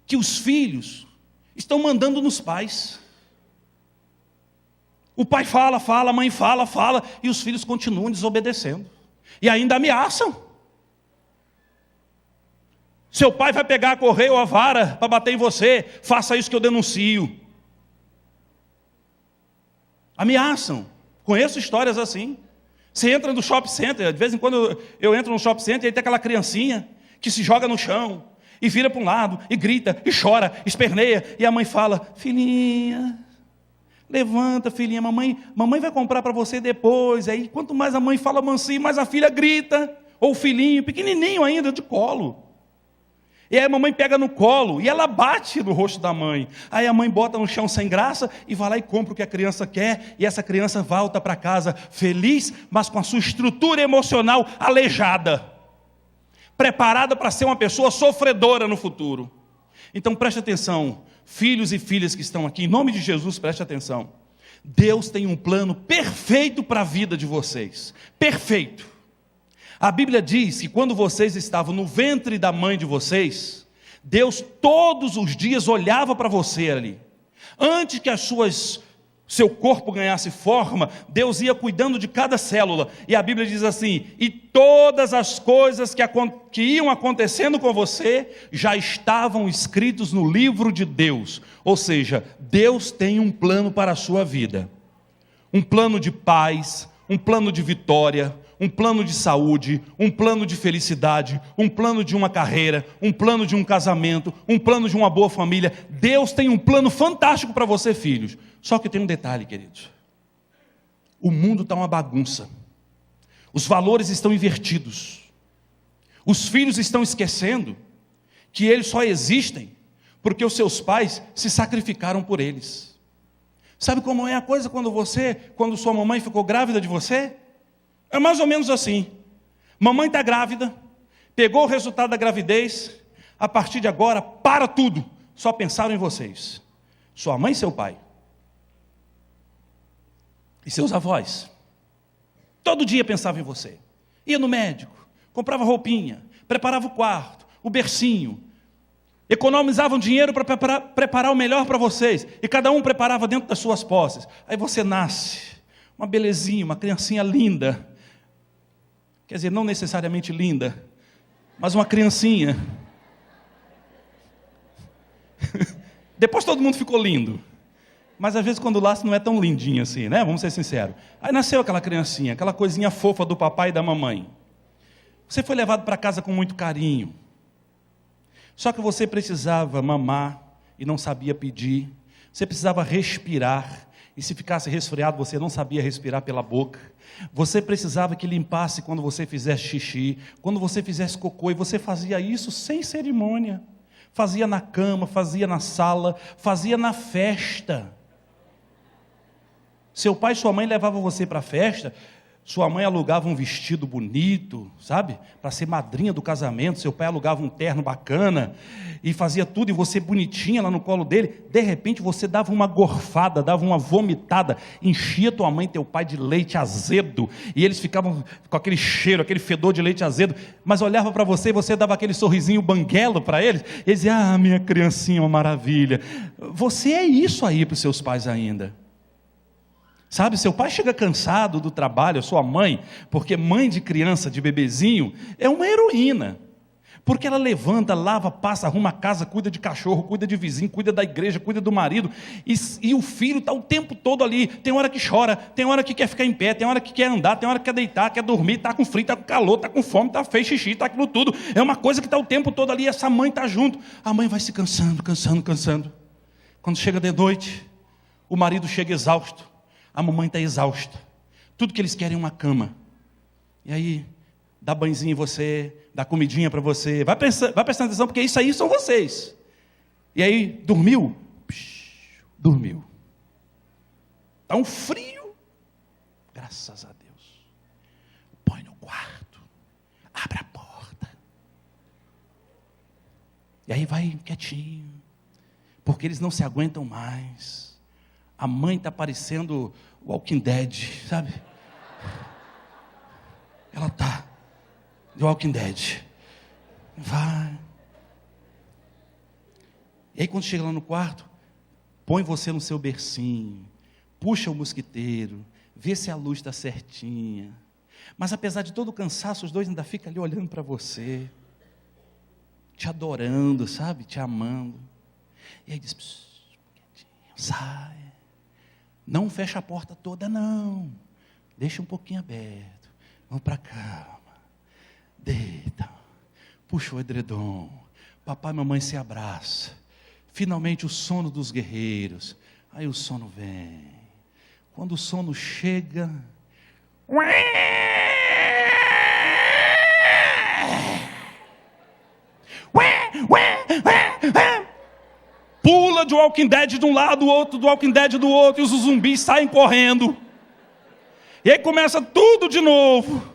que os filhos estão mandando nos pais. O pai fala, a mãe fala, e os filhos continuam desobedecendo. E ainda ameaçam. Seu pai vai pegar a correia ou a vara para bater em você, faça isso que eu denuncio. Ameaçam. Conheço histórias assim. Você entra no shopping center, de vez em quando eu entro no shopping center e aí tem aquela criancinha que se joga no chão e vira para um lado e grita e chora, esperneia, e a mãe fala, filhinha, levanta filhinha, mamãe vai comprar para você depois. Aí quanto mais a mãe fala mansinho, mais a filha grita, ou o filhinho, pequenininho ainda, de colo. E aí a mamãe pega no colo e ela bate no rosto da mãe. Aí a mãe bota no chão sem graça e vai lá e compra o que a criança quer. E essa criança volta para casa feliz, mas com a sua estrutura emocional aleijada. Preparada para ser uma pessoa sofredora no futuro. Então preste atenção, filhos e filhas que estão aqui, em nome de Jesus, preste atenção. Deus tem um plano perfeito para a vida de vocês. Perfeito. A Bíblia diz que quando vocês estavam no ventre da mãe de vocês, Deus todos os dias olhava para você ali. Antes que seu corpo ganhasse forma, Deus ia cuidando de cada célula. E a Bíblia diz assim, e todas as coisas que iam acontecendo com você, já estavam escritos no livro de Deus. Ou seja, Deus tem um plano para a sua vida. Um plano de paz, um plano de vitória, um plano de saúde, um plano de felicidade, um plano de uma carreira, um plano de um casamento, um plano de uma boa família. Deus tem um plano fantástico para você, filhos. Só que tem um detalhe, queridos. O mundo está uma bagunça. Os valores estão invertidos. Os filhos estão esquecendo que eles só existem porque os seus pais se sacrificaram por eles. Sabe como é a coisa quando sua mamãe ficou grávida de você? É mais ou menos assim. Mamãe está grávida, pegou o resultado da gravidez, a partir de agora, para tudo, só pensaram em vocês. Sua mãe e seu pai. E seus avós. Todo dia pensava em você. Ia no médico, comprava roupinha, preparava o quarto, o bercinho. Economizavam dinheiro para preparar o melhor para vocês. E cada um preparava dentro das suas posses. Aí você nasce, uma belezinha, uma criancinha linda. Quer dizer, não necessariamente linda, mas uma criancinha. Depois todo mundo ficou lindo. Mas às vezes quando nasce não é tão lindinho assim, né? Vamos ser sinceros. Aí nasceu aquela criancinha, aquela coisinha fofa do papai e da mamãe. Você foi levado para casa com muito carinho. Só que você precisava mamar e não sabia pedir. Você precisava respirar E se ficasse resfriado, você não sabia respirar pela boca. Você precisava que limpasse quando você fizesse xixi, quando você fizesse cocô, e você fazia isso sem cerimônia. Fazia na cama, fazia na sala, fazia na festa. Seu pai e sua mãe levavam você para a festa, sua mãe alugava um vestido bonito, sabe? Para ser madrinha do casamento, seu pai alugava um terno bacana, e fazia tudo, e você bonitinha lá no colo dele. De repente você dava uma gorfada, dava uma vomitada, enchia tua mãe e teu pai de leite azedo, e eles ficavam com aquele cheiro, aquele fedor de leite azedo, mas olhava para você e você dava aquele sorrisinho banguelo para eles, e eles diziam: ah, minha criancinha, uma maravilha. Você é isso aí para os seus pais ainda. Sabe, seu pai chega cansado do trabalho, a sua mãe, porque mãe de criança, de bebezinho, é uma heroína. Porque ela levanta, lava, passa, arruma a casa, cuida de cachorro, cuida de vizinho, cuida da igreja, cuida do marido. E o filho está o tempo todo ali. Tem hora que chora, tem hora que quer ficar em pé, tem hora que quer andar, tem hora que quer deitar, quer dormir, está com frio, está com calor, está com fome, está fez xixi, está aquilo tudo. É uma coisa que está o tempo todo ali, essa mãe está junto. A mãe vai se cansando. Quando chega de noite, o marido chega exausto. A mamãe está exausta. Tudo que eles querem é uma cama. E aí, dá banhozinho em você, dá comidinha para você. Vai prestando atenção, porque isso aí são vocês. E aí, dormiu? Dormiu. Está um frio. Graças a Deus. Põe no quarto. Abre a porta. E aí vai quietinho. Porque eles não se aguentam mais. A mãe está parecendo Walking Dead, sabe? Ela está de Walking Dead. Vai. E aí quando chega lá no quarto, põe você no seu bercinho, puxa o mosquiteiro, vê se a luz está certinha. Mas apesar de todo o cansaço, os dois ainda ficam ali olhando para você, te adorando, sabe? Te amando. E aí diz: sai. Não fecha a porta toda, não. Deixa um pouquinho aberto. Vamos para a cama. Deita. Puxa o edredom. Papai e mamãe se abraçam. Finalmente o sono dos guerreiros. Aí o sono vem. Quando o sono chega... Pula de Walking Dead de um lado, o outro do Walking Dead do outro, e os zumbis saem correndo. E aí começa tudo de novo.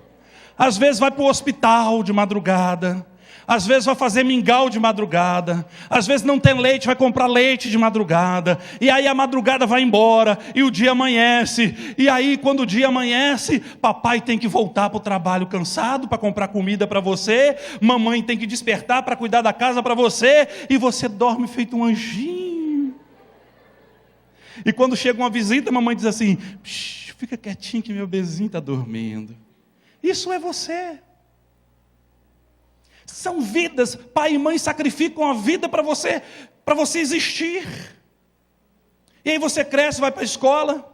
Às vezes vai para o hospital de madrugada. Às vezes vai fazer mingau de madrugada. Às vezes não tem leite, vai comprar leite de madrugada. E aí a madrugada vai embora e o dia amanhece. E aí quando o dia amanhece, papai tem que voltar para o trabalho cansado para comprar comida para você. Mamãe tem que despertar para cuidar da casa para você. E você dorme feito um anjinho. E quando chega uma visita, a mamãe diz assim: fica quietinho que meu bebezinho está dormindo. Isso é você. São vidas, pai e mãe sacrificam a vida para você existir. E aí você cresce, vai para a escola,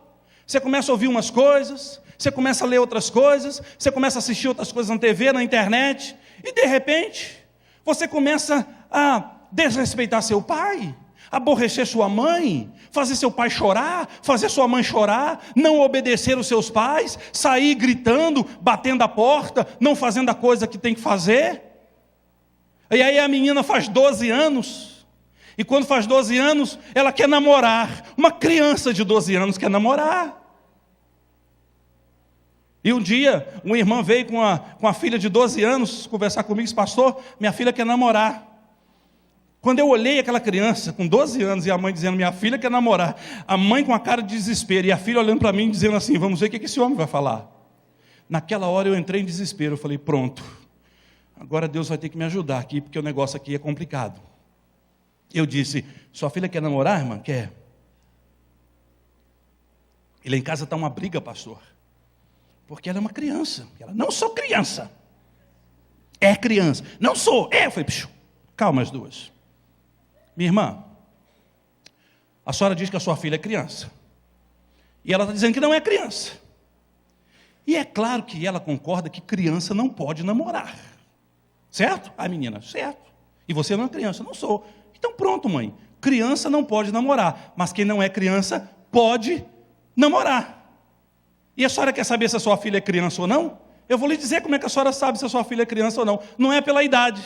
você começa a ouvir umas coisas, você começa a ler outras coisas, você começa a assistir outras coisas na TV, na internet, e de repente, você começa a desrespeitar seu pai, aborrecer sua mãe, fazer seu pai chorar, fazer sua mãe chorar, não obedecer os seus pais, sair gritando, batendo a porta, não fazendo a coisa que tem que fazer. E aí a menina faz 12 anos, e quando faz 12 anos, ela quer namorar. Uma criança de 12 anos quer namorar. E um dia, uma irmã veio com a filha de 12 anos conversar comigo e disse: pastor, minha filha quer namorar. Quando eu olhei aquela criança com 12 anos e a mãe dizendo: minha filha quer namorar, a mãe com a cara de desespero e a filha olhando para mim dizendo assim: vamos ver o que esse homem vai falar. Naquela hora eu entrei em desespero, eu falei: pronto, agora Deus vai ter que me ajudar aqui, porque o negócio aqui é complicado. Eu disse: sua filha quer namorar, irmã? Quer. E lá em casa está uma briga, pastor, porque ela é uma criança. Ela: não sou criança. É criança. Não sou. Eu falei: calma as duas. Minha irmã, a senhora diz que a sua filha é criança, e ela está dizendo que não é criança. E é claro que ela concorda que criança não pode namorar. Certo? A menina: certo. E você não é criança? Não sou. Então pronto, mãe. Criança não pode namorar, mas quem não é criança pode namorar. E a senhora quer saber se a sua filha é criança ou não? Eu vou lhe dizer como é que a senhora sabe se a sua filha é criança ou não. Não é pela idade.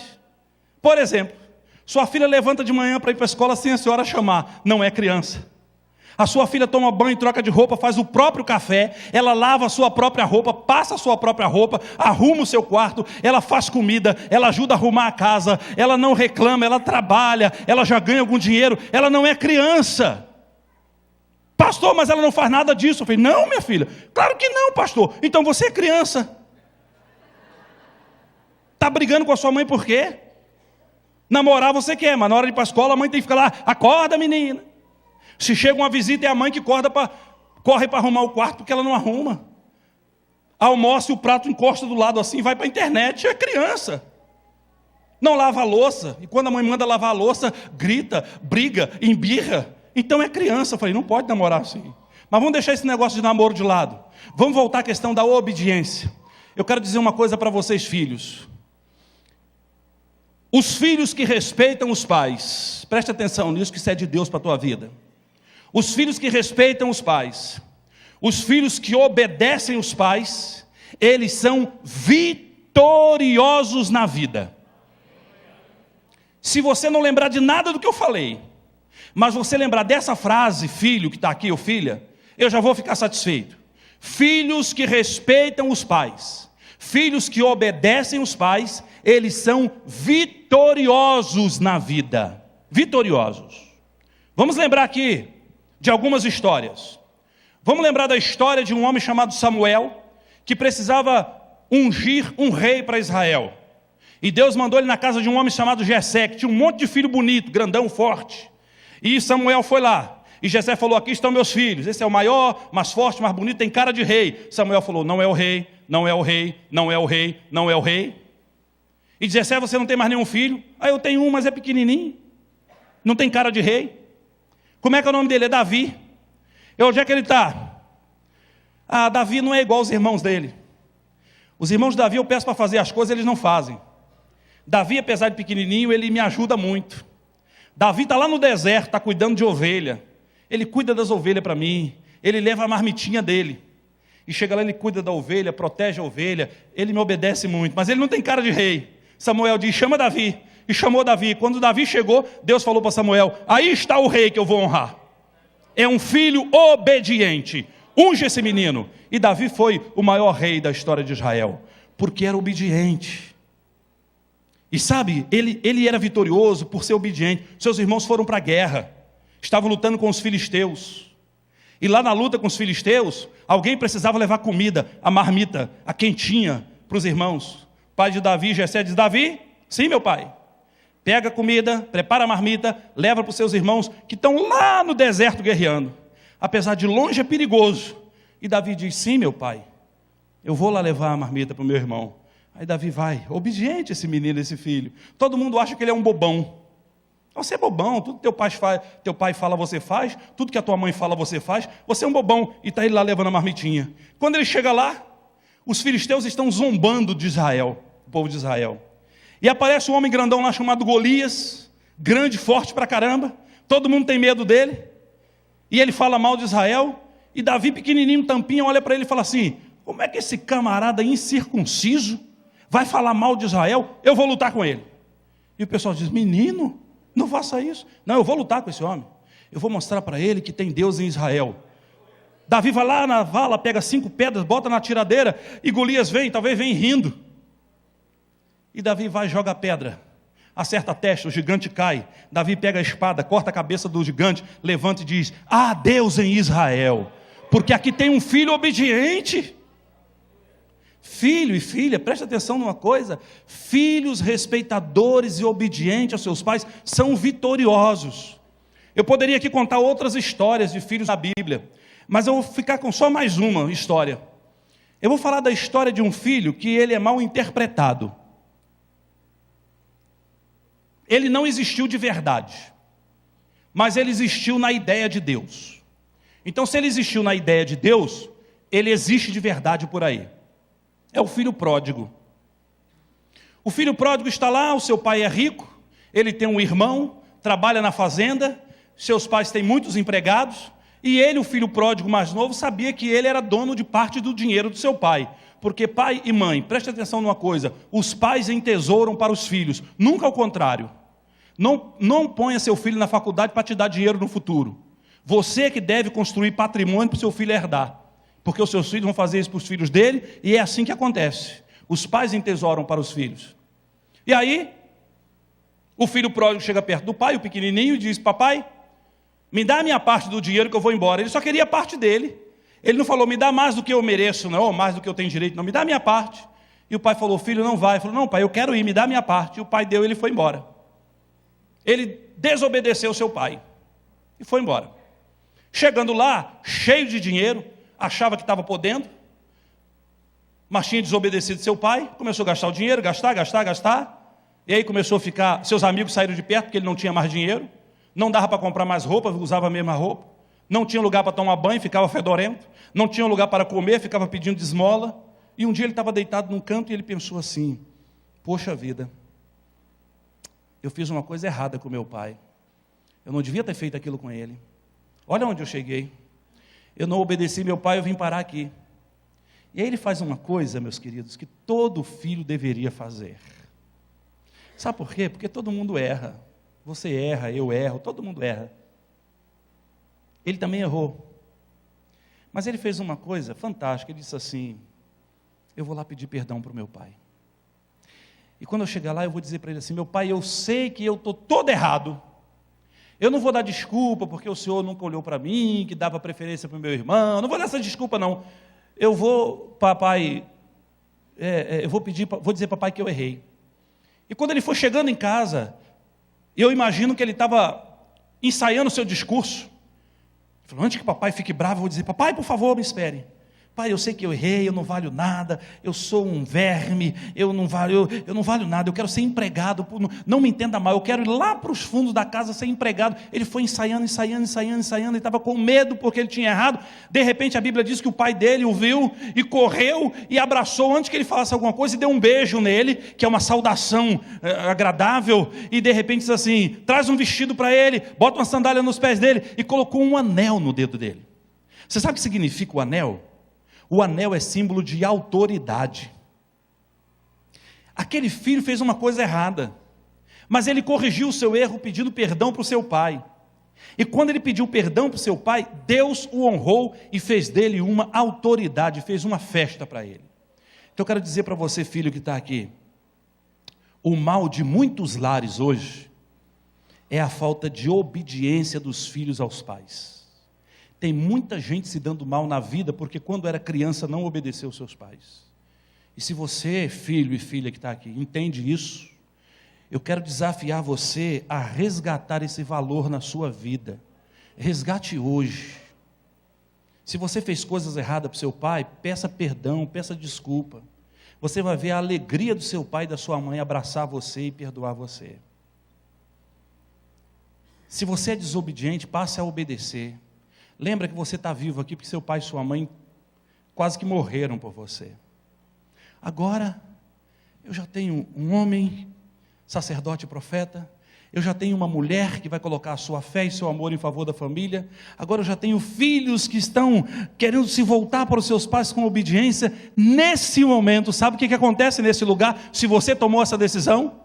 Por exemplo, sua filha levanta de manhã para ir para a escola sem a senhora chamar. Não é criança. A sua filha toma banho, troca de roupa, faz o próprio café, ela lava a sua própria roupa, passa a sua própria roupa, arruma o seu quarto, ela faz comida, ela ajuda a arrumar a casa, ela não reclama, ela trabalha, ela já ganha algum dinheiro, ela não é criança. Pastor, mas ela não faz nada disso. Eu falei, não, minha filha, claro que não, pastor. Então você é criança. Está brigando com a sua mãe por quê? Namorar você quer, mas na hora de ir para a escola a mãe tem que ficar lá, acorda menina. Se chega uma visita é a mãe que corre para arrumar o quarto porque ela não arruma. Almoça e o prato encosta do lado assim, vai para a internet, é criança. Não lava a louça, e quando a mãe manda lavar a louça, grita, briga, embirra. Então é criança. Eu falei, não pode namorar assim. Mas vamos deixar esse negócio de namoro de lado. Vamos voltar à questão da obediência. Eu quero dizer uma coisa para vocês, filhos. Os filhos que respeitam os pais, preste atenção nisso, que isso é de Deus para a tua vida. Os filhos que respeitam os pais, os filhos que obedecem os pais, eles são vitoriosos na vida. Se você não lembrar de nada do que eu falei, mas você lembrar dessa frase, filho que está aqui ou filha, eu já vou ficar satisfeito. Filhos que respeitam os pais, filhos que obedecem os pais, eles são vitoriosos na vida. Vitoriosos. Vamos lembrar aqui de algumas histórias. Vamos lembrar da história de um homem chamado Samuel, que precisava ungir um rei para Israel. E Deus mandou ele na casa de um homem chamado Jessé, que tinha um monte de filho bonito, grandão, forte. E Samuel foi lá. E Jessé falou, aqui estão meus filhos. Esse é o maior, mais forte, mais bonito, tem cara de rei. Samuel falou, não é o rei, não é o rei, não é o rei, não é o rei. E Jessé, você não tem mais nenhum filho? Ah, eu tenho um, mas é pequenininho. Não tem cara de rei. Como é que é o nome dele? É Davi. E onde é que ele está? Ah, Davi não é igual aos irmãos dele. Os irmãos de Davi eu peço para fazer as coisas, eles não fazem. Davi, apesar de pequenininho, ele me ajuda muito. Davi está lá no deserto, está cuidando de ovelha. Ele cuida das ovelhas para mim. Ele leva a marmitinha dele. E chega lá, ele cuida da ovelha, protege a ovelha. Ele me obedece muito, mas ele não tem cara de rei. Samuel diz, chama Davi. E chamou Davi. Quando Davi chegou, Deus falou para Samuel, aí está o rei que eu vou honrar. É um filho obediente. Unge esse menino. E Davi foi o maior rei da história de Israel, porque era obediente. E sabe, ele era vitorioso por ser obediente. Seus irmãos foram para a guerra, estavam lutando com os filisteus. E lá na luta com os filisteus, alguém precisava levar comida, a marmita, a quentinha para os irmãos. O pai de Davi, Jessé, diz, Davi, sim meu pai, pega a comida, prepara a marmita, leva para os seus irmãos que estão lá no deserto guerreando. Apesar de longe é perigoso. E Davi diz, sim meu pai, eu vou lá levar a marmita para o meu irmão. Aí Davi vai, obediente esse menino, esse filho. Todo mundo acha que ele é um bobão. Você é bobão, tudo que teu pai fala você faz, tudo que a tua mãe fala você faz, você é um bobão. E está ele lá levando a marmitinha. Quando ele chega lá, os filisteus estão zombando de Israel, o povo de Israel. E aparece um homem grandão lá chamado Golias, grande, forte pra caramba, todo mundo tem medo dele, e ele fala mal de Israel, e Davi pequenininho, tampinha, olha para ele e fala assim, como é que esse camarada incircunciso vai falar mal de Israel? Eu vou lutar com ele. E o pessoal diz, menino, não faça isso. Não, eu vou lutar com esse homem, eu vou mostrar para ele que tem Deus em Israel. Davi vai lá na vala, pega 5 pedras, bota na tiradeira, e Golias vem, talvez vem rindo. E Davi vai e joga a pedra, acerta a testa, o gigante cai. Davi pega a espada, corta a cabeça do gigante, levanta e diz, há Deus em Israel, porque aqui tem um filho obediente. Filho e filha, preste atenção numa coisa, filhos respeitadores e obedientes aos seus pais são vitoriosos. Eu poderia aqui contar outras histórias de filhos da Bíblia, mas eu vou ficar com só mais uma história. Eu vou falar da história de um filho que ele é mal interpretado. Ele não existiu de verdade, mas ele existiu na ideia de Deus. Então, se ele existiu na ideia de Deus, ele existe de verdade por aí. É o filho pródigo. O filho pródigo está lá, o seu pai é rico, ele tem um irmão, trabalha na fazenda, seus pais têm muitos empregados, E ele, o filho pródigo mais novo, sabia que ele era dono de parte do dinheiro do seu pai. Porque pai e mãe, preste atenção numa coisa, os pais entesouram para os filhos, nunca ao contrário. Não ponha seu filho na faculdade para te dar dinheiro no futuro. Você que deve construir patrimônio para o seu filho herdar. Porque os seus filhos vão fazer isso para os filhos dele, e é assim que acontece. Os pais entesouram para os filhos. E aí, o filho pródigo chega perto do pai, o pequenininho, e diz: papai, me dá a minha parte do dinheiro que eu vou embora. Ele só queria a parte dele. Ele não falou: me dá mais do que eu mereço, não, ou mais do que eu tenho direito, não, me dá a minha parte. E o pai falou: filho, não vai. Ele falou: não, pai, eu quero ir, me dá a minha parte. E o pai deu, ele foi embora. Ele desobedeceu seu pai e foi embora. Chegando lá, cheio de dinheiro, achava que estava podendo, mas tinha desobedecido seu pai, começou a gastar o dinheiro, gastar, e aí começou a ficar, seus amigos saíram de perto porque ele não tinha mais dinheiro, não dava para comprar mais roupa, usava a mesma roupa, não tinha lugar para tomar banho, ficava fedorento, não tinha lugar para comer, ficava pedindo de esmola, e um dia ele estava deitado num canto e ele pensou assim: poxa vida, eu fiz uma coisa errada com meu pai, eu não devia ter feito aquilo com ele, olha onde eu cheguei, eu não obedeci meu pai, eu vim parar aqui. E aí ele faz uma coisa, meus queridos, que todo filho deveria fazer. Sabe por quê? Porque todo mundo erra. Você erra, eu erro, todo mundo erra. Ele também errou. Mas ele fez uma coisa fantástica, ele disse assim: eu vou lá pedir perdão para o meu pai. E quando eu chegar lá, eu vou dizer para ele assim: meu pai, eu sei que eu estou todo errado. Eu não vou dar desculpa porque o senhor nunca olhou para mim, que dava preferência para o meu irmão, não vou dar essa desculpa não. Eu vou, papai, eu vou dizer para papai que eu errei. E quando ele for chegando em casa, eu imagino que ele estava ensaiando o seu discurso. Ele falou: antes que papai fique bravo, eu vou dizer: papai, por favor, me espere. Pai, eu sei que eu errei, eu não valho nada, eu sou um verme, eu não valho nada, eu quero ser empregado, não me entenda mal, eu quero ir lá para os fundos da casa ser empregado. Ele foi ensaiando, ele estava com medo porque ele tinha errado. De repente a Bíblia diz que o pai dele o viu e correu e abraçou antes que ele falasse alguma coisa e deu um beijo nele, que é uma saudação agradável, e de repente diz assim: traz um vestido para ele, bota uma sandália nos pés dele, e colocou um anel no dedo dele. Você sabe o que significa o anel? O anel é símbolo de autoridade. Aquele filho fez uma coisa errada, mas ele corrigiu o seu erro pedindo perdão para o seu pai. E quando ele pediu perdão para o seu pai, Deus o honrou e fez dele uma autoridade, fez uma festa para ele. Então eu quero dizer para você, filho que está aqui, o mal de muitos lares hoje é a falta de obediência dos filhos aos pais. Tem muita gente se dando mal na vida porque quando era criança não obedeceu aos seus pais. E se você, filho e filha que está aqui, entende isso, eu quero desafiar você a resgatar esse valor na sua vida. Resgate hoje. Se você fez coisas erradas para o seu pai, peça perdão, peça desculpa. Você vai ver a alegria do seu pai e da sua mãe abraçar você e perdoar você. Se você é desobediente, passe a obedecer. Lembra que você está vivo aqui porque seu pai e sua mãe quase que morreram por você. Agora, eu já tenho um homem, sacerdote e profeta. Eu já tenho uma mulher que vai colocar a sua fé e seu amor em favor da família. Agora eu já tenho filhos que estão querendo se voltar para os seus pais com obediência. Nesse momento, sabe o que acontece nesse lugar? Se você tomou essa decisão,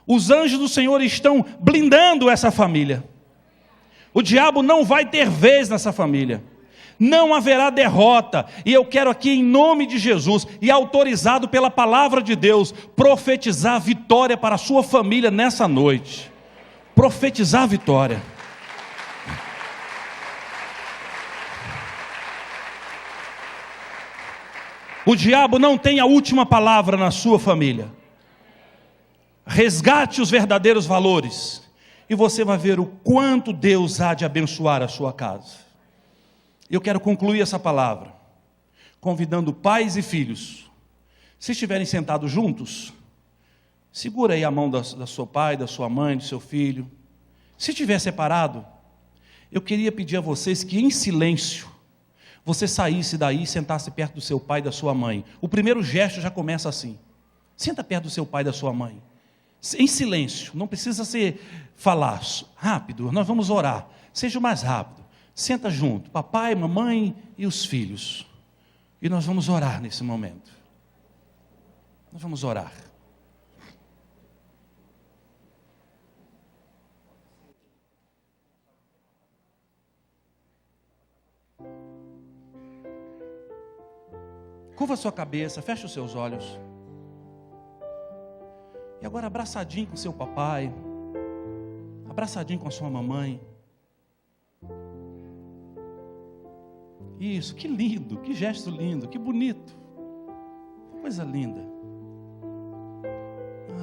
os anjos do Senhor estão blindando essa família. O diabo não vai ter vez nessa família. Não haverá derrota. E eu quero aqui, em nome de Jesus, e autorizado pela palavra de Deus, profetizar vitória para a sua família nessa noite. Profetizar vitória. O diabo não tem a última palavra na sua família. Resgate os verdadeiros valores, e você vai ver o quanto Deus há de abençoar a sua casa. Eu quero concluir essa palavra, convidando pais e filhos, se estiverem sentados juntos, segura aí a mão da seu pai, da sua mãe, do seu filho. Se estiver separado, eu queria pedir a vocês que em silêncio, você saísse daí e sentasse perto do seu pai e da sua mãe. O primeiro gesto já começa assim: senta perto do seu pai e da sua mãe. Em silêncio, não precisa falar rápido, nós vamos orar, seja o mais rápido. Senta junto, papai, mamãe e os filhos. E nós vamos orar nesse momento. Nós vamos orar. Curva a sua cabeça, fecha os seus olhos. E agora abraçadinho com seu papai, abraçadinho com a sua mamãe. Isso, que lindo, que gesto lindo, que bonito. Coisa linda.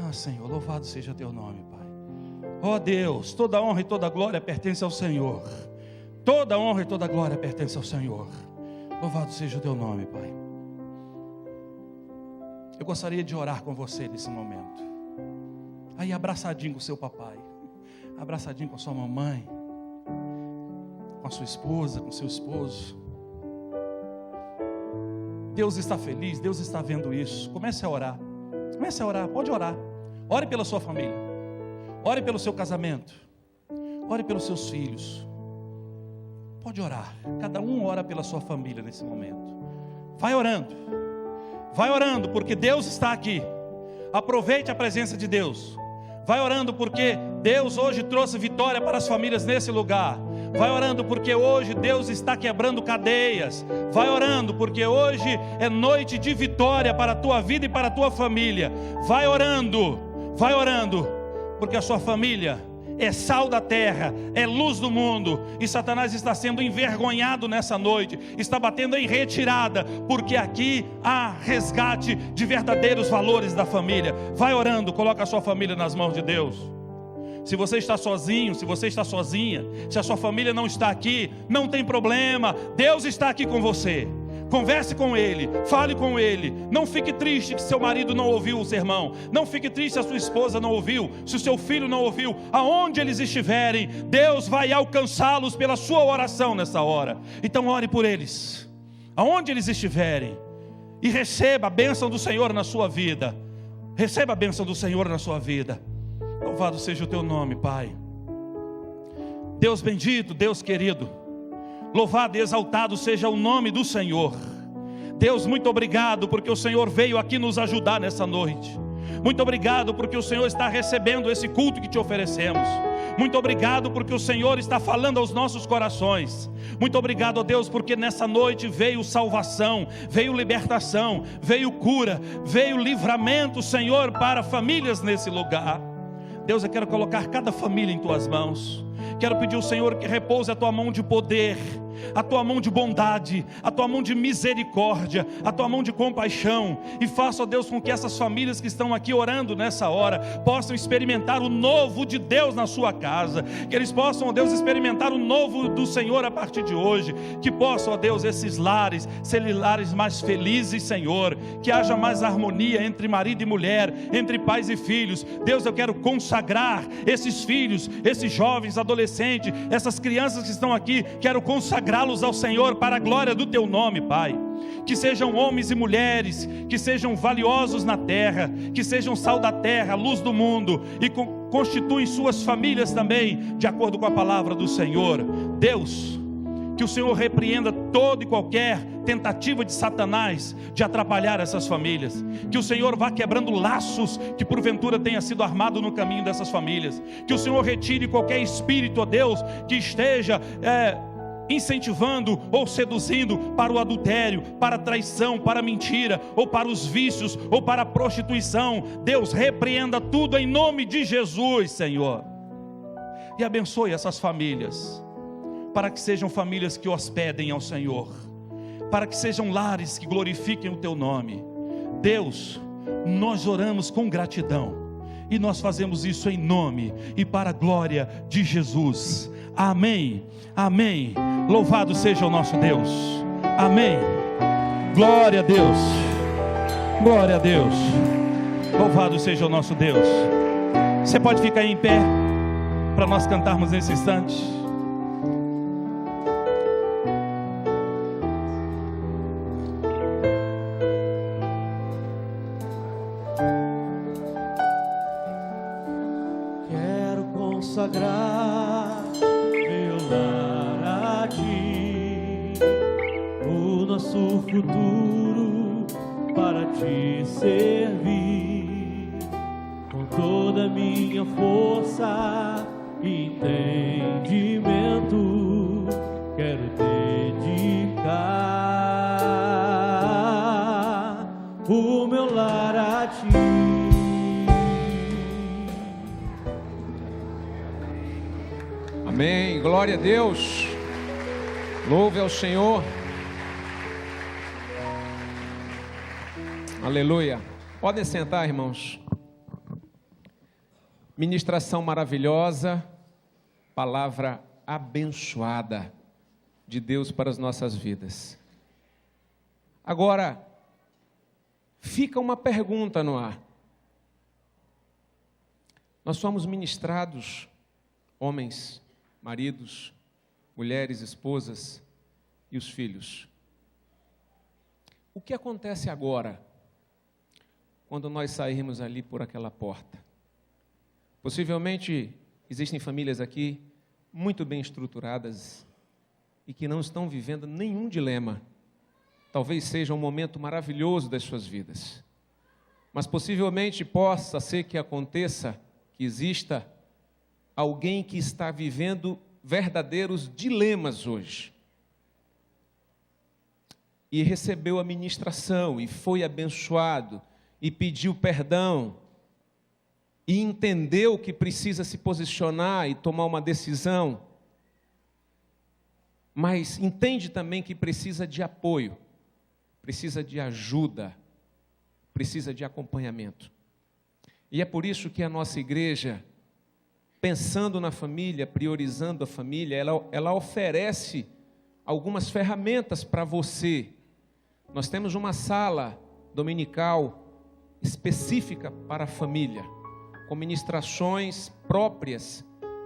Ah, Senhor, louvado seja teu nome, Pai. Ó Deus, toda honra e toda glória pertence ao Senhor. Toda honra e toda glória pertence ao Senhor. Louvado seja o teu nome, Pai. Eu gostaria de orar com você nesse momento. Aí abraçadinho com seu papai, abraçadinho com sua mamãe, com a sua esposa, com seu esposo. Deus está feliz, Deus está vendo isso. Comece a orar, pode orar. Ore pela sua família, ore pelo seu casamento, ore pelos seus filhos. Pode orar, cada um ora pela sua família nesse momento. Vai orando, porque Deus está aqui. Aproveite a presença de Deus. Vai orando porque Deus hoje trouxe vitória para as famílias nesse lugar. Vai orando porque hoje Deus está quebrando cadeias. Vai orando porque hoje é noite de vitória para a tua vida e para a tua família. Vai orando, porque a sua família é sal da terra, é luz do mundo. E Satanás está sendo envergonhado nessa noite, está batendo em retirada, porque aqui há resgate de verdadeiros valores da família. Vai orando, coloca a sua família nas mãos de Deus. Se você está sozinho, se você está sozinha, se a sua família não está aqui, não tem problema, Deus está aqui com você. Converse com Ele, fale com Ele. Não fique triste que seu marido não ouviu o sermão. Não fique triste se a sua esposa não ouviu, se o seu filho não ouviu. Aonde eles estiverem, Deus vai alcançá-los pela sua oração nessa hora. Então ore por eles, aonde eles estiverem, e receba a bênção do Senhor na sua vida. Receba a bênção do Senhor na sua vida. Louvado seja o teu nome, Pai. Deus bendito, Deus querido, louvado e exaltado seja o nome do Senhor. Deus, muito obrigado porque o Senhor veio aqui nos ajudar nessa noite. Muito obrigado porque o Senhor está recebendo esse culto que te oferecemos. Muito obrigado porque o Senhor está falando aos nossos corações. Muito obrigado, ó Deus, porque nessa noite veio salvação, veio libertação, veio cura, veio livramento, Senhor, para famílias nesse lugar. Deus, eu quero colocar cada família em tuas mãos. Quero pedir ao Senhor que repouse a tua mão de poder, a tua mão de bondade, a tua mão de misericórdia, a tua mão de compaixão, e faça, ó Deus, com que essas famílias que estão aqui orando nessa hora possam experimentar o novo de Deus na sua casa, que eles possam, ó Deus, experimentar o novo do Senhor a partir de hoje, que possam, ó Deus, esses lares serem lares mais felizes, Senhor, que haja mais harmonia entre marido e mulher, entre pais e filhos. Deus, eu quero consagrar esses filhos, esses jovens, adolescentes, essas crianças que estão aqui, quero consagrá-los ao Senhor para a glória do teu nome, Pai. Que sejam homens e mulheres que sejam valiosos na terra, que sejam sal da terra, luz do mundo, e constituem suas famílias também de acordo com a palavra do Senhor. Deus, que o Senhor repreenda toda e qualquer tentativa de Satanás de atrapalhar essas famílias. Que o Senhor vá quebrando laços que porventura tenha sido armado no caminho dessas famílias. Que o Senhor retire qualquer espírito, ó Deus, que esteja incentivando ou seduzindo para o adultério, para a traição, para a mentira, ou para os vícios, ou para a prostituição. Deus, repreenda tudo em nome de Jesus, Senhor. E abençoe essas famílias, para que sejam famílias que hospedem ao Senhor, para que sejam lares que glorifiquem o teu nome. Deus, nós oramos com gratidão, e nós fazemos isso em nome e para a glória de Jesus. Amém, amém. Louvado seja o nosso Deus. Amém. Glória a Deus, glória a Deus. Louvado seja o nosso Deus. Você pode ficar aí em pé para nós cantarmos nesse instante. Quero consagrar meu lar a ti. nosso futuro para te servir com toda a minha força e entendimento. Quero dedicar o meu lar a ti. Amém, glória a Deus, louve ao Senhor, aleluia. Podem sentar, irmãos. Ministração maravilhosa, palavra abençoada de Deus para as nossas vidas. Agora, fica uma pergunta no ar. Nós somos ministrados, homens, maridos, mulheres, esposas e os filhos. O que acontece agora, quando nós sairmos ali por aquela porta? Possivelmente existem famílias aqui muito bem estruturadas e que não estão vivendo nenhum dilema. Talvez seja um momento maravilhoso das suas vidas. Mas possivelmente possa ser que aconteça, que exista alguém que está vivendo verdadeiros dilemas hoje. E recebeu a ministração, e foi abençoado, e pediu perdão, e entendeu que precisa se posicionar e tomar uma decisão, mas entende também que precisa de apoio, precisa de ajuda, precisa de acompanhamento. E é por isso que a nossa igreja, pensando na família, priorizando a família, ela oferece algumas ferramentas para você. Nós temos uma sala dominical específica para a família, com ministrações próprias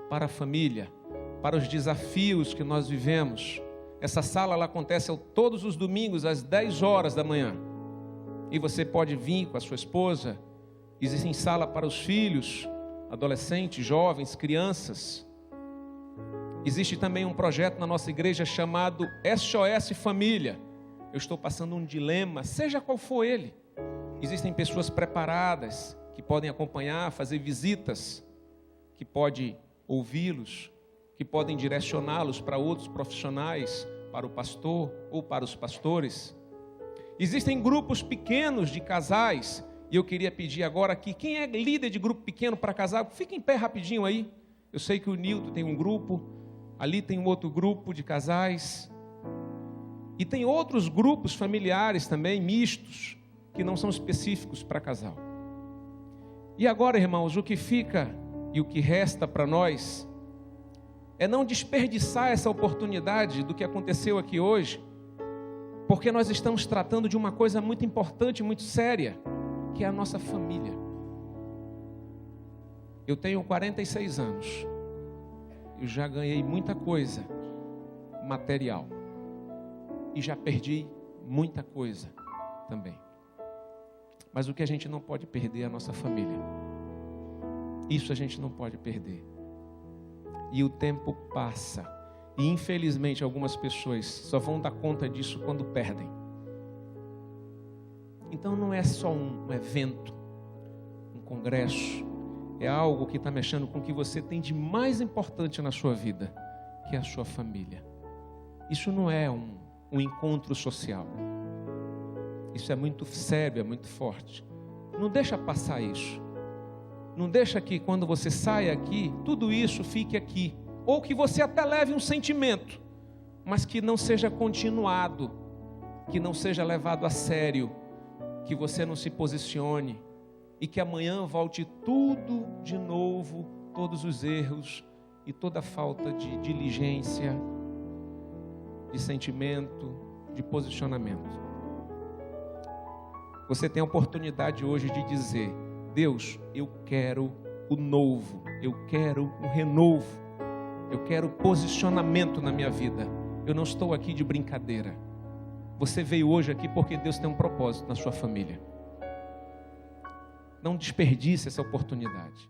para a família, para os desafios que nós vivemos. Essa sala ela acontece todos os domingos às 10 horas da manhã. E você pode vir com a sua esposa. Existe sala para os filhos, adolescentes, jovens, crianças. Existe também um projeto na nossa igreja chamado SOS Família. Eu estou passando um dilema, seja qual for ele. Existem pessoas preparadas que podem acompanhar, fazer visitas, que podem ouvi-los, que podem direcioná-los para outros profissionais, para o pastor ou para os pastores. Existem grupos pequenos de casais, e eu queria pedir agora aqui, quem é líder de grupo pequeno para casar, fica em pé rapidinho aí. Eu sei que o Nilton tem um grupo, ali tem um outro grupo de casais, e tem outros grupos familiares também, mistos, que não são específicos para casal. E agora, irmãos, o que fica e o que resta para nós é não desperdiçar essa oportunidade do que aconteceu aqui hoje, porque nós estamos tratando de uma coisa muito importante, muito séria, que é a nossa família. Eu tenho 46 anos, eu já ganhei muita coisa material e já perdi muita coisa também. Mas o que a gente não pode perder é a nossa família. Isso a gente não pode perder. E o tempo passa. E infelizmente algumas pessoas só vão dar conta disso quando perdem. Então não é só um evento, um congresso. É algo que está mexendo com o que você tem de mais importante na sua vida, que é a sua família. Isso não é um encontro social. Isso é muito sério, é muito forte. Não deixa passar isso. Não deixa que quando você saia aqui, tudo isso fique aqui. Ou que você até leve um sentimento, mas que não seja continuado, que não seja levado a sério, que você não se posicione e que amanhã volte tudo de novo, todos os erros e toda a falta de diligência, de sentimento, de posicionamento. Você tem a oportunidade hoje de dizer: Deus, eu quero o novo, eu quero o renovo, eu quero posicionamento na minha vida. Eu não estou aqui de brincadeira. Você veio hoje aqui porque Deus tem um propósito na sua família. Não desperdice essa oportunidade.